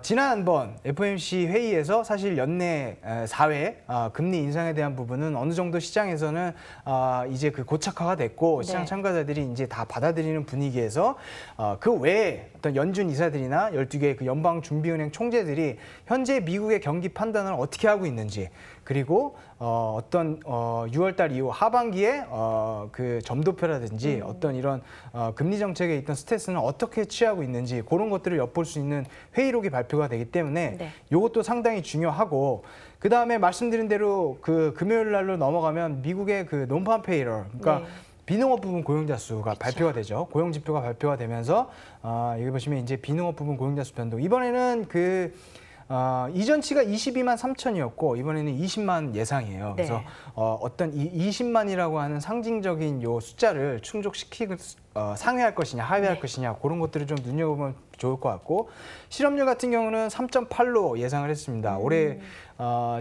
지난번 FOMC 회의에서 사실 연내 4회 금리 인상에 대한 부분은 어느 정도 시장에서는 이제 고착화가 됐고 시장 네. 참가자들이 이제 다 받아들이는 분위기에서 그 외에 어떤 연준 이사들이나 12개의 연방준비은행 총재들이 현재 미국의 경기 판단을 어떻게 하고 있는지 그리고 어떤 6월달 이후 하반기에 그 점도표라든지 어떤 이런 금리 정책에 있던 스탠스는 어떻게 취하고 있는지 그런 것들을 엿볼 수 있는 회의록이 발표가 되기 때문에 네. 이것도 상당히 중요하고 그 다음에 말씀드린 대로 그 금요일 날로 넘어가면 미국의 그 논판 페이럴 그러니까 네. 비농업 부분 고용자 수가 발표가 되죠. 고용 지표가 발표가 되면서 여기 보시면 이제 비농업 부분 고용자 수 변동 이번에는 이전치가 22만 3천이었고 이번에는 20만 예상이에요. 네. 그래서 어떤 이 20만이라고 하는 상징적인 요 숫자를 상회할 것이냐 하회할 네. 것이냐 그런 것들을 좀 눈여겨보면 좋을 것 같고 실업률 같은 경우는 3.8로 예상을 했습니다. 올해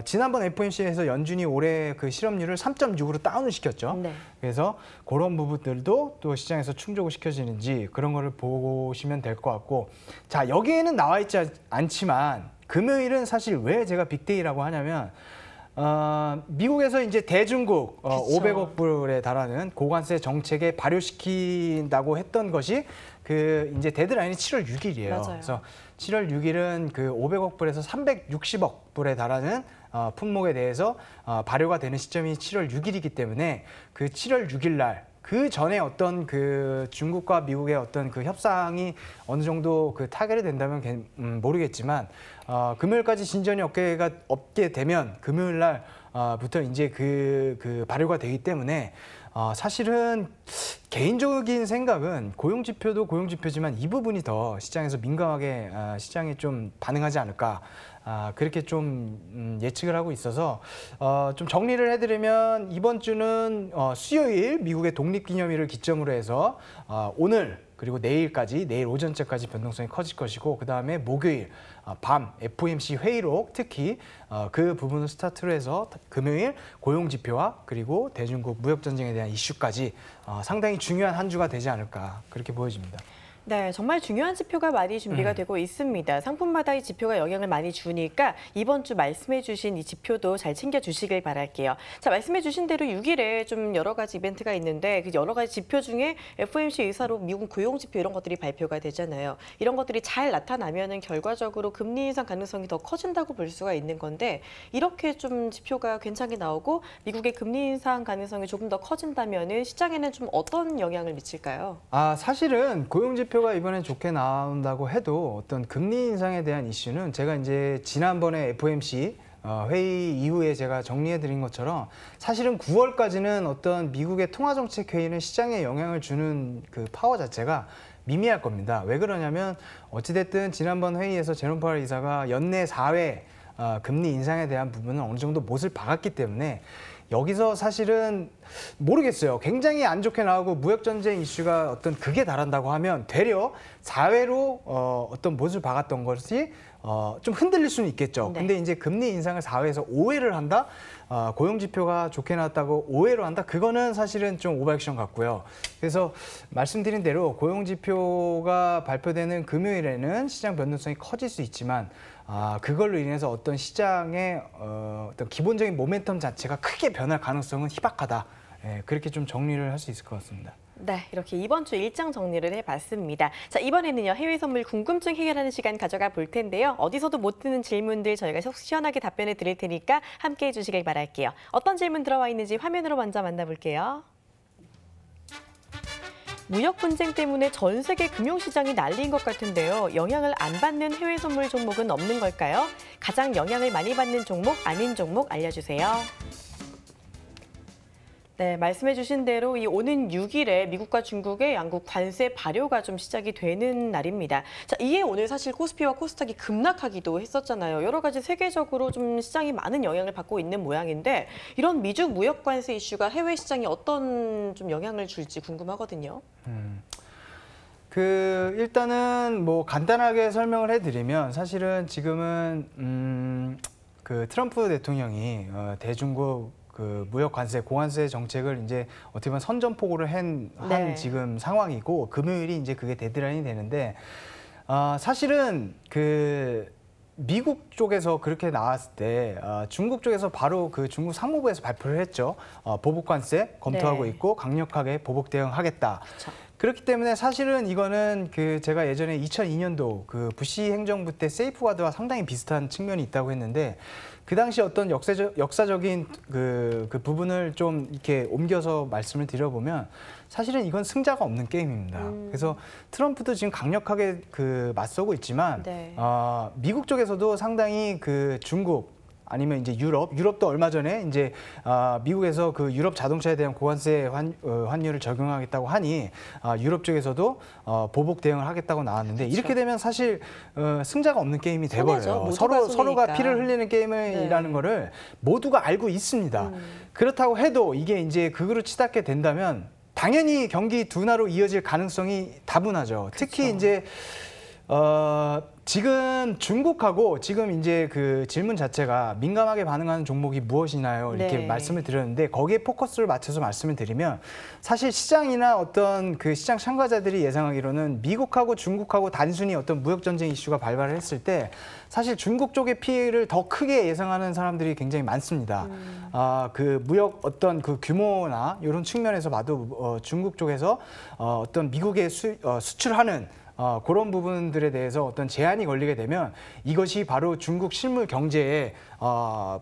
지난번 FOMC에서 연준이 올해 그 실업률을 3.6으로 다운을 시켰죠. 네. 그래서 그런 부분들도 또 시장에서 충족을 시켜지는지 그런 거를 보시면 될 것 같고 자 여기에는 나와 있지 않지만 금요일은 사실 왜 제가 빅데이라고 하냐면 미국에서 이제 대중국 500억 불에 달하는 고관세 정책에 발효시킨다고 했던 것이 이제 데드라인이 7월 6일이에요. 맞아요. 그래서 7월 6일은 500억 불에서 360억 불에 달하는 품목에 대해서 발효가 되는 시점이 7월 6일이기 때문에 그 7월 6일 날 그 전에 어떤 중국과 미국의 어떤 협상이 어느 정도 타결이 된다면 모르겠지만 금요일까지 진전이 없게 되면 금요일 날부터 이제 발효가 되기 때문에 사실은 개인적인 생각은 고용 지표도 고용 지표지만 이 부분이 더 시장에서 민감하게 시장에 좀 반응하지 않을까. 그렇게 좀 예측을 하고 있어서 좀 정리를 해드리면 이번 주는 수요일 미국의 독립기념일을 기점으로 해서 오늘 그리고 내일 오전째까지 변동성이 커질 것이고 그다음에 목요일 밤 FOMC 회의록 특히 그 부분을 스타트로 해서 금요일 고용지표와 그리고 대중국 무역전쟁에 대한 이슈까지 상당히 중요한 한 주가 되지 않을까 그렇게 보여집니다. 네, 정말 중요한 지표가 많이 준비가 되고 있습니다. 상품마다 이 지표가 영향을 많이 주니까 이번 주 말씀해 주신 이 지표도 잘 챙겨 주시길 바랄게요. 자, 말씀해 주신 대로 6일에 좀 여러 가지 이벤트가 있는데 그 여러 가지 지표 중에 FOMC 의사로 미국 고용 지표 이런 것들이 발표가 되잖아요. 이런 것들이 잘 나타나면은 결과적으로 금리 인상 가능성이 더 커진다고 볼 수가 있는 건데 이렇게 좀 지표가 괜찮게 나오고 미국의 금리 인상 가능성이 조금 더 커진다면은 시장에는 좀 어떤 영향을 미칠까요? 사실은 고용 지표가 이번에 좋게 나온다고 해도 어떤 금리 인상에 대한 이슈는 제가 이제 지난번에 FOMC 회의 이후에 제가 정리해드린 것처럼 사실은 9월까지는 어떤 미국의 통화정책 회의는 시장에 영향을 주는 파워 자체가 미미할 겁니다. 왜 그러냐면 어찌됐든 지난번 회의에서 제롬 파월 이사가 연내 4회 금리 인상에 대한 부분은 어느 정도 못을 박았기 때문에 여기서 사실은 모르겠어요. 굉장히 안 좋게 나오고 무역전쟁 이슈가 어떤 극에 달한다고 하면 되려 4회로 어떤 못을 박았던 것이 좀 흔들릴 수는 있겠죠. 네. 근데 이제 금리 인상을 4회에서 5회를 한다? 고용지표가 좋게 나왔다고 5회로 한다? 그거는 사실은 좀 오버액션 같고요. 그래서 말씀드린 대로 고용지표가 발표되는 금요일에는 시장 변동성이 커질 수 있지만 그걸로 인해서 어떤 시장의 어떤 기본적인 모멘텀 자체가 크게 변할 가능성은 희박하다. 그렇게 좀 정리를 할 수 있을 것 같습니다. 네, 이렇게 이번 주 일정 정리를 해봤습니다. 자, 이번에는요, 해외 선물 궁금증 해결하는 시간 가져가 볼 텐데요. 어디서도 못 듣는 질문들 저희가 속 시원하게 답변해 드릴 테니까 함께해 주시길 바랄게요. 어떤 질문 들어와 있는지 화면으로 먼저 만나볼게요. 무역 분쟁 때문에 전 세계 금융시장이 난리인 것 같은데요. 영향을 안 받는 해외 선물 종목은 없는 걸까요? 가장 영향을 많이 받는 종목, 아닌 종목 알려주세요. 네, 말씀해주신 대로 이 오는 6일에 미국과 중국의 양국 관세 발효가 좀 시작이 되는 날입니다. 자, 이에 오늘 사실 코스피와 코스닥이 급락하기도 했었잖아요. 여러 가지 세계적으로 좀 시장이 많은 영향을 받고 있는 모양인데 이런 미중 무역 관세 이슈가 해외 시장에 어떤 좀 영향을 줄지 궁금하거든요. 일단은 뭐 간단하게 설명을 해드리면 사실은 지금은 그 트럼프 대통령이 대중국 그 무역 관세, 고관세 정책을 이제 어떻게 보면 선전포고를 한 네. 지금 상황이고 금요일이 이제 그게 데드라인이 되는데 사실은 그 미국 쪽에서 그렇게 나왔을 때 중국 쪽에서 바로 그 중국 상무부에서 발표를 했죠. 보복 관세 검토하고 네. 있고 강력하게 보복 대응하겠다. 그쵸. 그렇기 때문에 사실은 이거는 그 제가 예전에 2002년도 그 부시 행정부 때 세이프가드와 상당히 비슷한 측면이 있다고 했는데 그 당시 어떤 역사적인 그 부분을 좀 이렇게 옮겨서 말씀을 드려보면 사실은 이건 승자가 없는 게임입니다. 그래서 트럼프도 지금 강력하게 그 맞서고 있지만 네. 미국 쪽에서도 상당히 그 중국 아니면 이제 유럽도 얼마 전에 이제 미국에서 그 유럽 자동차에 대한 고관세 환율을 적용하겠다고 하니 유럽 쪽에서도 보복 대응을 하겠다고 나왔는데 그렇죠. 이렇게 되면 사실 승자가 없는 게임이 손해죠. 돼버려요. 모두가 서로가 손해니까. 피를 흘리는 게임이라는 네. 거를 모두가 알고 있습니다. 그렇다고 해도 이게 이제 극으로 치닫게 된다면 당연히 경기 둔화로 이어질 가능성이 다분하죠. 특히 그렇죠. 이제 지금 중국하고 지금 이제 그 질문 자체가 민감하게 반응하는 종목이 무엇이나요? 이렇게 네. 말씀을 드렸는데 거기에 포커스를 맞춰서 말씀을 드리면 사실 시장이나 어떤 그 시장 참가자들이 예상하기로는 미국하고 중국하고 단순히 어떤 무역 전쟁 이슈가 발발을 했을 때 사실 중국 쪽의 피해를 더 크게 예상하는 사람들이 굉장히 많습니다. 그 무역 어떤 그 규모나 이런 측면에서 봐도 중국 쪽에서 어떤 미국에 수출하는 그런 부분들에 대해서 어떤 제한이 걸리게 되면 이것이 바로 중국 실물 경제에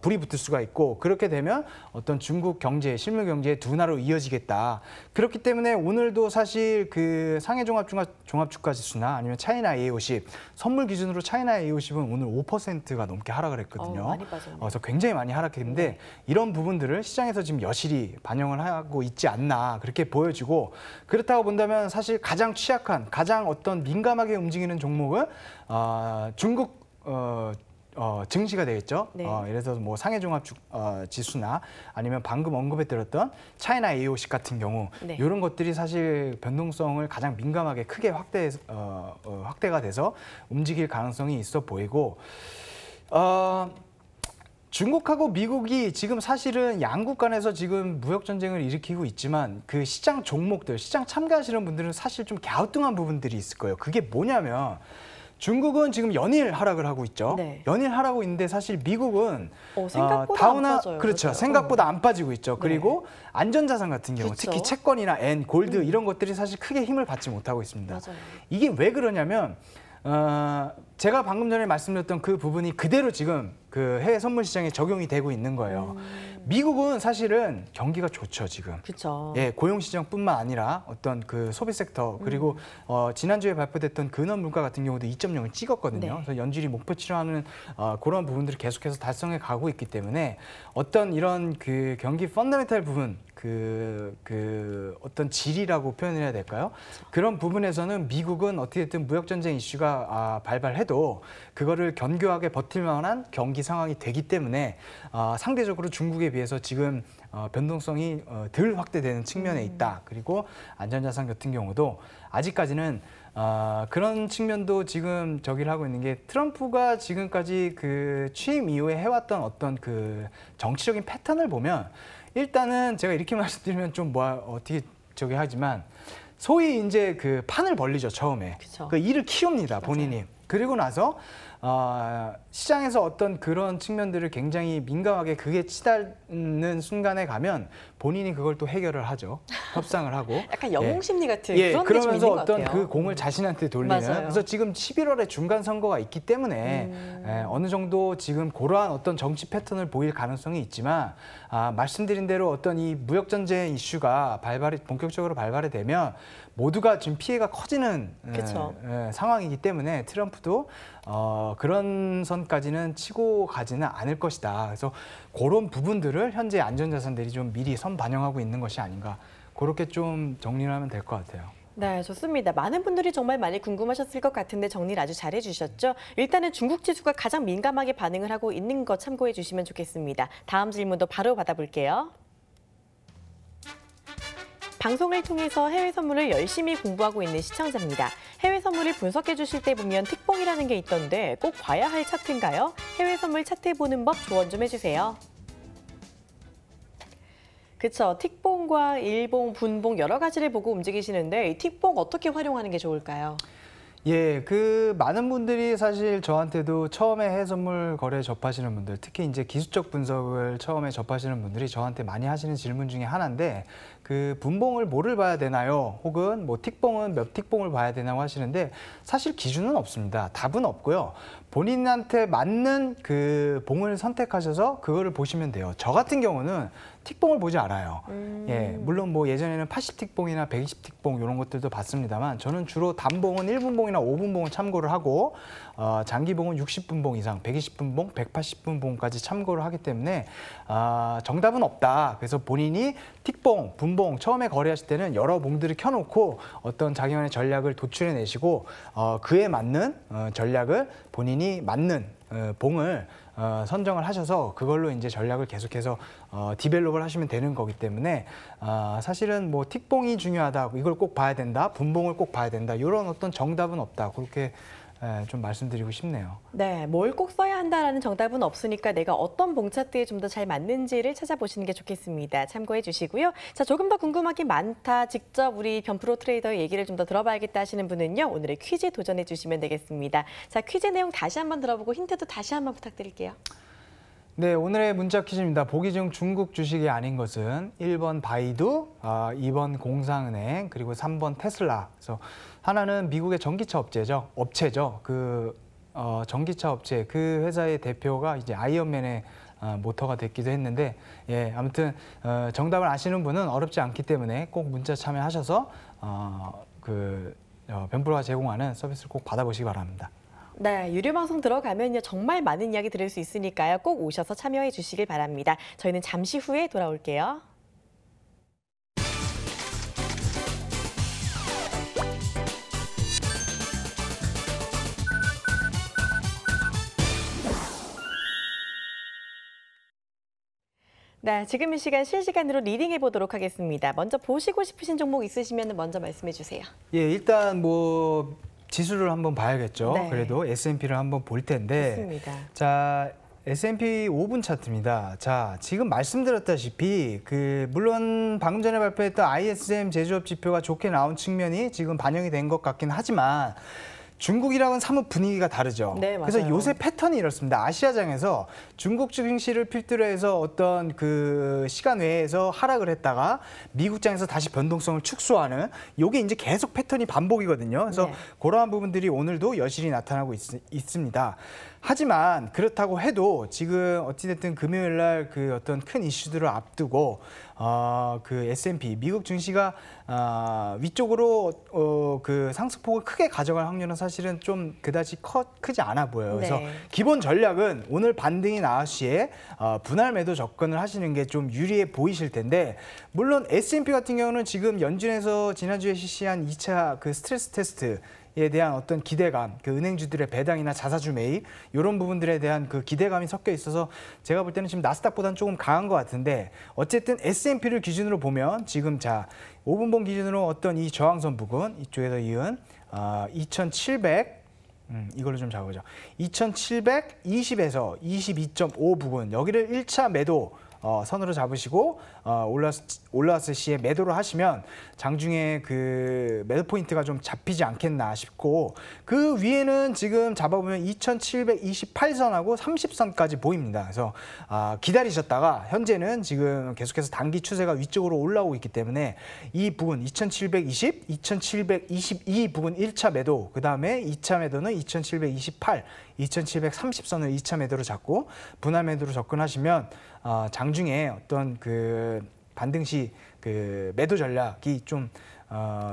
불이 붙을 수가 있고 그렇게 되면 어떤 중국 경제, 실물 경제의 둔화로 이어지겠다. 그렇기 때문에 오늘도 사실 그 상해 종합주가 지수나 아니면 차이나 A50 선물 기준으로 차이나 A50은 오늘 5%가 넘게 하락을 했거든요. 많이 빠졌네요. 그래서 굉장히 많이 하락했는데 이런 부분들을 시장에서 지금 여실히 반영을 하고 있지 않나 그렇게 보여지고 그렇다고 본다면 사실 가장 취약한 가장 어떤 민감하게 움직이는 종목은 중국 증시가 되겠죠. 네. 예를 들어서 뭐 상해 종합 지수나 아니면 방금 언급해드렸던 차이나 A50 같은 경우 네. 이런 것들이 사실 변동성을 가장 민감하게 크게 확대가 돼서 움직일 가능성이 있어 보이고 중국하고 미국이 지금 사실은 양국 간에서 지금 무역 전쟁을 일으키고 있지만 그 시장 종목들, 시장 참가하시는 분들은 사실 좀 갸우뚱한 부분들이 있을 거예요. 그게 뭐냐면 중국은 지금 연일 하락을 하고 있죠. 네. 연일 하락하고 있는데 사실 미국은 생각보다 안 빠져요. 그렇죠. 맞아요. 생각보다 안 빠지고 있죠. 네. 그리고 안전자산 같은 경우, 그렇죠. 특히 채권이나 엔, 골드 이런 것들이 사실 크게 힘을 받지 못하고 있습니다. 맞아요. 이게 왜 그러냐면 제가 방금 전에 말씀드렸던 그 부분이 그대로 지금 그 해외 선물 시장에 적용이 되고 있는 거예요. 미국은 사실은 경기가 좋죠, 지금. 그렇죠. 예, 고용 시장뿐만 아니라 어떤 그 소비 섹터 그리고 지난주에 발표됐던 근원 물가 같은 경우도 2.0을 찍었거든요. 네. 그래서 연준이 목표치로 하는 그런 부분들을 계속해서 달성해 가고 있기 때문에 어떤 이런 그 경기 펀더멘탈 부분 그 어떤 질이라고 표현해야 될까요? 그런 부분에서는 미국은 어떻게든 무역 전쟁 이슈가 발발해도 그거를 견고하게 버틸 만한 경기 상황이 되기 때문에 상대적으로 중국에 비해서 지금 변동성이 덜 확대되는 측면에 있다. 그리고 안전자산 같은 경우도 아직까지는 그런 측면도 지금 저기를 하고 있는 게 트럼프가 지금까지 그 취임 이후에 해왔던 어떤 그 정치적인 패턴을 보면 일단은 제가 이렇게 말씀드리면 좀 어떻게 저기 하지만 소위 이제 그 판을 벌리죠, 처음에. 그쵸. 그 일을 키웁니다, 본인이. 그리고 나서 시장에서 어떤 그런 측면들을 굉장히 민감하게 그게 치닫는 순간에 가면 본인이 그걸 또 해결을 하죠. 협상을 하고. 약간 영웅 심리 같은 예, 그런 게 좀 그러면서 있는 것 어떤 같아요. 그 공을 자신한테 돌리는. 맞아요. 그래서 지금 11월에 중간 선거가 있기 때문에 어느 정도 지금 그러한 어떤 정치 패턴을 보일 가능성이 있지만 말씀드린 대로 어떤 이 무역 전쟁 이슈가 본격적으로 발발이 되면 모두가 지금 피해가 커지는 그쵸. 상황이기 때문에 트럼프도 그런 선까지는 치고 가지는 않을 것이다. 그래서 그런 부분들을 현재 안전자산들이 좀 미리 선반영하고 있는 것이 아닌가. 그렇게 좀 정리를 하면 될 것 같아요. 네, 좋습니다. 많은 분들이 정말 많이 궁금하셨을 것 같은데 정리를 아주 잘해 주셨죠. 일단은 중국 지수가 가장 민감하게 반응을 하고 있는 것 참고해 주시면 좋겠습니다. 다음 질문도 바로 받아볼게요. 방송을 통해서 해외 선물을 열심히 공부하고 있는 시청자입니다. 해외 선물을 분석해 주실 때 보면 틱봉이라는 게 있던데 꼭 봐야 할 차트인가요? 해외 선물 차트 보는 법 조언 좀 해주세요. 그렇죠. 틱봉과 일봉, 분봉 여러 가지를 보고 움직이시는데 이 틱봉 어떻게 활용하는 게 좋을까요? 예, 그 많은 분들이 사실 저한테도 처음에 해외 선물 거래 접하시는 분들, 특히 이제 기술적 분석을 처음에 접하시는 분들이 저한테 많이 하시는 질문 중에 하나인데 그 분봉을 뭐를 봐야 되나요? 혹은 뭐 틱봉은 몇 틱봉을 봐야 되나요? 하시는데 사실 기준은 없습니다. 답은 없고요. 본인한테 맞는 그 봉을 선택하셔서 그거를 보시면 돼요. 저 같은 경우는 틱봉을 보지 않아요. 예, 물론 뭐 예전에는 80틱봉이나 120틱봉 이런 것들도 봤습니다만 저는 주로 단봉은 1분봉이나 5분봉을 참고를 하고 장기봉은 60분봉 이상, 120분봉, 180분봉까지 참고를 하기 때문에 정답은 없다. 그래서 본인이 틱봉, 분봉 처음에 거래하실 때는 여러 봉들을 켜놓고 어떤 자기만의 전략을 도출해내시고 그에 맞는 전략을 본인이 맞는 봉을 선정을 하셔서 그걸로 이제 전략을 계속해서 디벨롭을 하시면 되는 거기 때문에 사실은 뭐 틱봉이 중요하다, 이걸 꼭 봐야 된다, 분봉을 꼭 봐야 된다 이런 어떤 정답은 없다. 그렇게 좀 말씀드리고 싶네요. 네, 뭘 꼭 써야 한다라는 정답은 없으니까 내가 어떤 봉 차트에 좀 더 잘 맞는지를 찾아보시는 게 좋겠습니다. 참고해 주시고요. 자, 조금 더 궁금한 게 많다. 직접 우리 변프로 트레이더의 얘기를 좀 더 들어봐야겠다 하시는 분은요. 오늘의 퀴즈 도전해 주시면 되겠습니다. 자, 퀴즈 내용 다시 한번 들어보고 힌트도 다시 한번 부탁드릴게요. 네, 오늘의 문자 퀴즈입니다. 보기 중 중국 주식이 아닌 것은 1번 바이두, 2번 공상은행, 그리고 3번 테슬라. 그래서 하나는 미국의 전기차 업체죠. 그 전기차 업체 그 회사의 대표가 이제 아이언맨의 모터가 됐기도 했는데, 예, 아무튼 정답을 아시는 분은 어렵지 않기 때문에 꼭 문자 참여하셔서 변프로가 제공하는 서비스를 꼭 받아보시기 바랍니다. 네, 유료 방송 들어가면요. 정말 많은 이야기 들을 수 있으니까요. 꼭 오셔서 참여해 주시길 바랍니다. 저희는 잠시 후에 돌아올게요. 네, 지금 이 시간 실시간으로 리딩해 보도록 하겠습니다. 먼저 보시고 싶으신 종목 있으시면 먼저 말씀해 주세요. 예, 일단 뭐 지수를 한번 봐야겠죠. 네. 그래도 S&P를 한번 볼 텐데. 좋습니다. 자, S&P 5분 차트입니다. 자, 지금 말씀드렸다시피 물론 방금 전에 발표했던 ISM 제조업 지표가 좋게 나온 측면이 지금 반영이 된 것 같긴 하지만 중국이랑은 사뭇 분위기가 다르죠. 네, 맞아요. 그래서 요새 패턴이 이렇습니다. 아시아장에서 중국 증시를 필두로 해서 어떤 그 시간 외에서 하락을 했다가 미국장에서 다시 변동성을 축소하는 요게 이제 계속 패턴이 반복이거든요. 그래서 네. 그러한 부분들이 오늘도 여실히 나타나고 있습니다. 하지만 그렇다고 해도 지금 어찌됐든 금요일 날 그 어떤 큰 이슈들을 앞두고 그 S&P 미국 증시가 위쪽으로 그 상승폭을 크게 가져갈 확률은 사실은 좀 그다지 크지 않아 보여요. 그래서 네. 기본 전략은 오늘 반등이 나올 시에 분할 매도 접근을 하시는 게 좀 유리해 보이실 텐데, 물론 S&P 같은 경우는 지금 연준에서 지난주에 실시한 2차 그 스트레스 테스트 에 대한 어떤 기대감, 그 은행주들의 배당이나 자사주 매입 이런 부분들에 대한 그 기대감이 섞여 있어서 제가 볼 때는 지금 나스닥보다는 조금 강한 것 같은데, 어쨌든 S&P를 기준으로 보면 지금 자 5분봉 기준으로 어떤 이 저항선 부근 이쪽에서 이은 2700 이걸로 좀 잡아보죠. 2720에서 22.5 부근 여기를 1차 매도 선으로 잡으시고 올라왔을 시에 매도를 하시면 장중에 그 매도 포인트가 좀 잡히지 않겠나 싶고, 그 위에는 지금 잡아보면 2728선하고 30선까지 보입니다. 그래서 기다리셨다가 현재는 지금 계속해서 단기 추세가 위쪽으로 올라오고 있기 때문에 이 부분 2720, 2722 부분 1차 매도, 그 다음에 2차 매도는 2728, 2730선을 2차 매도로 잡고 분할 매도로 접근하시면 장중에 어떤 그 반등시 그 매도 전략이 좀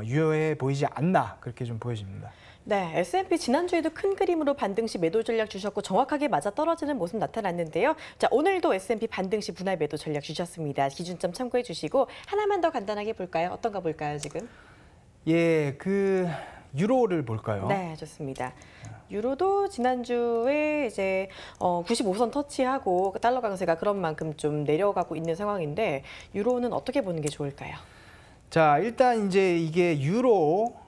유효해 보이지 않나, 그렇게 좀 보여집니다. 네, S&P 지난주에도 큰 그림으로 반등 시 매도 전략 주셨고 정확하게 맞아떨어지는 모습 나타났는데요. 자, 오늘도 S&P 반등 시 분할 매도 전략 주셨습니다. 기준점 참고해 주시고 하나만 더 간단하게 볼까요? 어떤가 볼까요, 지금? 예, 그 유로를 볼까요? 네, 좋습니다. 유로도 지난주에 이제 95선 터치하고 달러 강세가 그런 만큼 좀 내려가고 있는 상황인데 유로는 어떻게 보는 게 좋을까요? 자, 일단 이제 이게 유로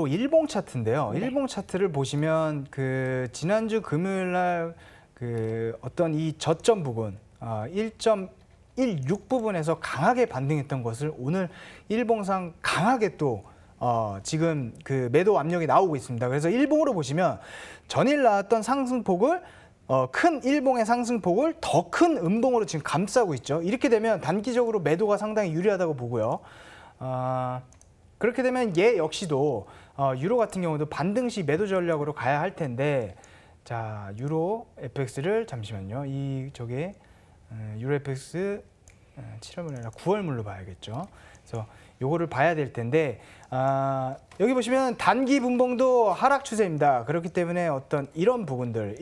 일봉 차트인데요. 네. 일봉 차트를 보시면 그 지난주 금요일 날 그 어떤 이 저점 부분 1.16 부분에서 강하게 반등했던 것을 오늘 일봉상 강하게 또 지금 그 매도 압력이 나오고 있습니다. 그래서 일봉으로 보시면 전일 나왔던 상승폭을 큰 일봉의 상승폭을 더 큰 음봉으로 지금 감싸고 있죠. 이렇게 되면 단기적으로 매도가 상당히 유리하다고 보고요. 그렇게 되면 얘 역시도 유로 같은 경우도 반등 시 매도 전략으로 가야 할 텐데, 자, 유로 FX를 잠시만요. 이쪽에 유로 FX 7월물이 아니라 9월물로 봐야겠죠. 그래서 요거를 봐야 될 텐데, 여기 보시면 단기 분봉도 하락 추세입니다. 그렇기 때문에 어떤 이런 부분들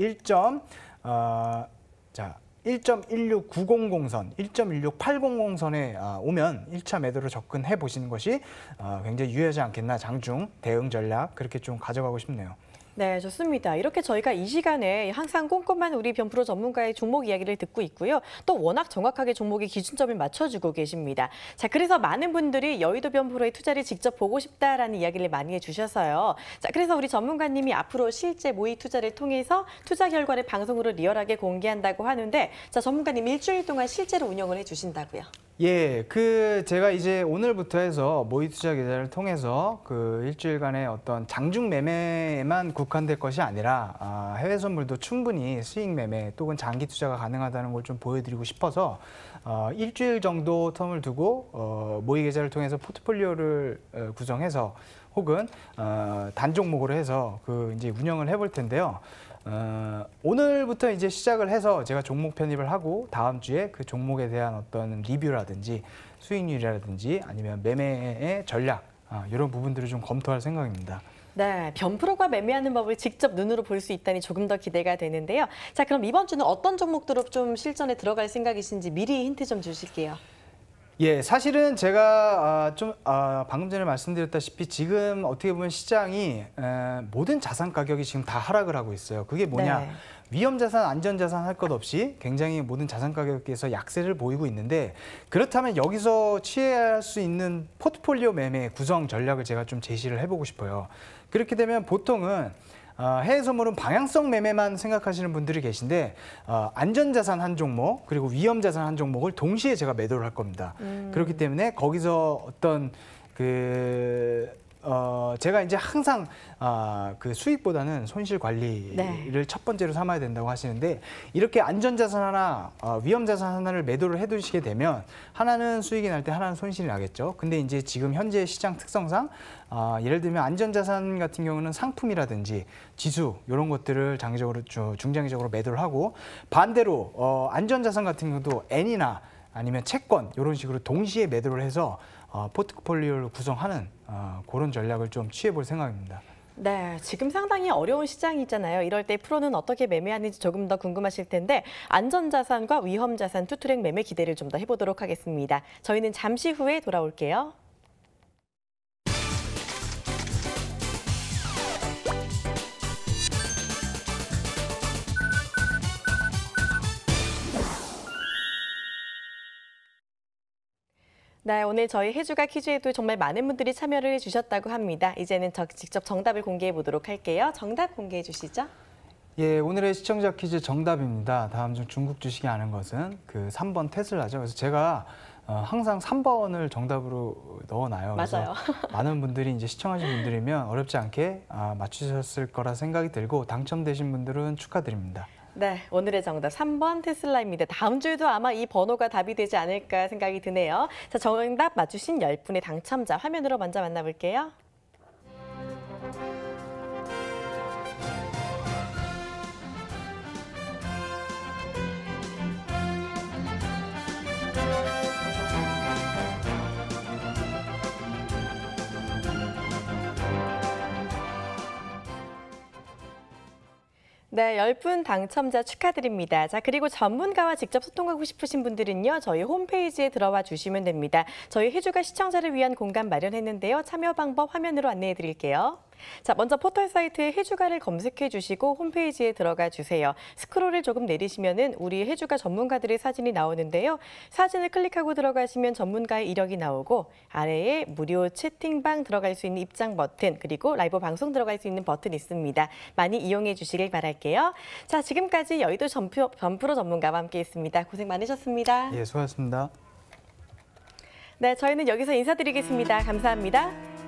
1.16900선, 1.16800선에 오면 1차 매도로 접근해 보시는 것이 굉장히 유효하지 않겠나. 장중 대응 전략 그렇게 좀 가져가고 싶네요. 네, 좋습니다. 이렇게 저희가 이 시간에 항상 꼼꼼한 우리 변프로 전문가의 종목 이야기를 듣고 있고요. 또 워낙 정확하게 종목의 기준점을 맞춰주고 계십니다. 자, 그래서 많은 분들이 여의도 변프로의 투자를 직접 보고 싶다라는 이야기를 많이 해주셔서요. 자, 그래서 우리 전문가님이 앞으로 실제 모의 투자를 통해서 투자 결과를 방송으로 리얼하게 공개한다고 하는데, 자, 전문가님 일주일 동안 실제로 운영을 해주신다고요. 예, 그 제가 이제 오늘부터 해서 모의 투자 계좌를 통해서 그 일주일간의 어떤 장중 매매에만 국한될 것이 아니라 해외 선물도 충분히 수익 매매 또는 장기 투자가 가능하다는 걸 좀 보여드리고 싶어서 일주일 정도 텀을 두고 모의 계좌를 통해서 포트폴리오를 구성해서 혹은 단 종목으로 해서 그 이제 운영을 해볼 텐데요. 오늘부터 이제 시작을 해서 제가 종목 편입을 하고 다음 주에 그 종목에 대한 어떤 리뷰라든지 수익률이라든지 아니면 매매의 전략 이런 부분들을 좀 검토할 생각입니다. 네, 변프로가 매매하는 법을 직접 눈으로 볼 수 있다니 조금 더 기대가 되는데요. 자, 그럼 이번 주는 어떤 종목들로 좀 실전에 들어갈 생각이신지 미리 힌트 좀 주실게요. 예, 사실은 제가 방금 전에 말씀드렸다시피 지금 어떻게 보면 시장이 모든 자산 가격이 지금 다 하락을 하고 있어요. 그게 뭐냐? 네. 위험자산, 안전자산 할 것 없이 굉장히 모든 자산 가격에서 약세를 보이고 있는데, 그렇다면 여기서 취할 수 있는 포트폴리오 매매 구성 전략을 제가 좀 제시를 해보고 싶어요. 그렇게 되면 보통은 해외 선물은 방향성 매매만 생각하시는 분들이 계신데 안전자산 한 종목 그리고 위험자산 한 종목을 동시에 제가 매도를 할 겁니다. 그렇기 때문에 거기서 어떤 제가 이제 항상 그 수익보다는 손실 관리를 네. 첫 번째로 삼아야 된다고 하시는데, 이렇게 안전자산 하나, 위험자산 하나를 매도를 해두시게 되면 하나는 수익이 날 때 하나는 손실이 나겠죠. 근데 이제 지금 현재 시장 특성상 예를 들면 안전자산 같은 경우는 상품이라든지 지수 이런 것들을 장기적으로 중장기적으로 매도를 하고, 반대로 안전자산 같은 경우도 N이나 아니면 채권 이런 식으로 동시에 매도를 해서 포트폴리오를 구성하는 그런 전략을 좀 취해볼 생각입니다. 네, 지금 상당히 어려운 시장이잖아요. 이럴 때 프로는 어떻게 매매하는지 조금 더 궁금하실 텐데 안전자산과 위험자산 투트랙 매매 기대를 좀 더 해보도록 하겠습니다. 저희는 잠시 후에 돌아올게요. 네, 오늘 저희 해주가 퀴즈에도 정말 많은 분들이 참여를 해주셨다고 합니다. 이제는 직접 정답을 공개해 보도록 할게요. 정답 공개해 주시죠. 예, 오늘의 시청자 퀴즈 정답입니다. 다음 중 중국 주식이 아는 것은 그 3번 테슬라죠. 그래서 제가 항상 3번을 정답으로 넣어놔요. 맞아요. 그래서 많은 분들이 이제 시청하신 분들이면 어렵지 않게 맞추셨을 거라 생각이 들고 당첨되신 분들은 축하드립니다. 네, 오늘의 정답 3번 테슬라입니다. 다음 주에도 아마 이 번호가 답이 되지 않을까 생각이 드네요. 자, 정답 맞추신 10분의 당첨자 화면으로 먼저 만나볼게요. 네, 10분 당첨자 축하드립니다. 자, 그리고 전문가와 직접 소통하고 싶으신 분들은요, 저희 홈페이지에 들어와 주시면 됩니다. 저희 해주가 시청자를 위한 공간 마련했는데요. 참여 방법 화면으로 안내해 드릴게요. 자, 먼저 포털 사이트에 해주가를 검색해 주시고 홈페이지에 들어가 주세요. 스크롤을 조금 내리시면은 우리 해주가 전문가들의 사진이 나오는데요. 사진을 클릭하고 들어가시면 전문가의 이력이 나오고 아래에 무료 채팅방 들어갈 수 있는 입장 버튼 그리고 라이브 방송 들어갈 수 있는 버튼 있습니다. 많이 이용해 주시길 바랄게요. 자, 지금까지 여의도 점프로 전문가와 함께했습니다. 고생 많으셨습니다. 예, 수고하셨습니다. 네, 저희는 여기서 인사드리겠습니다. 감사합니다.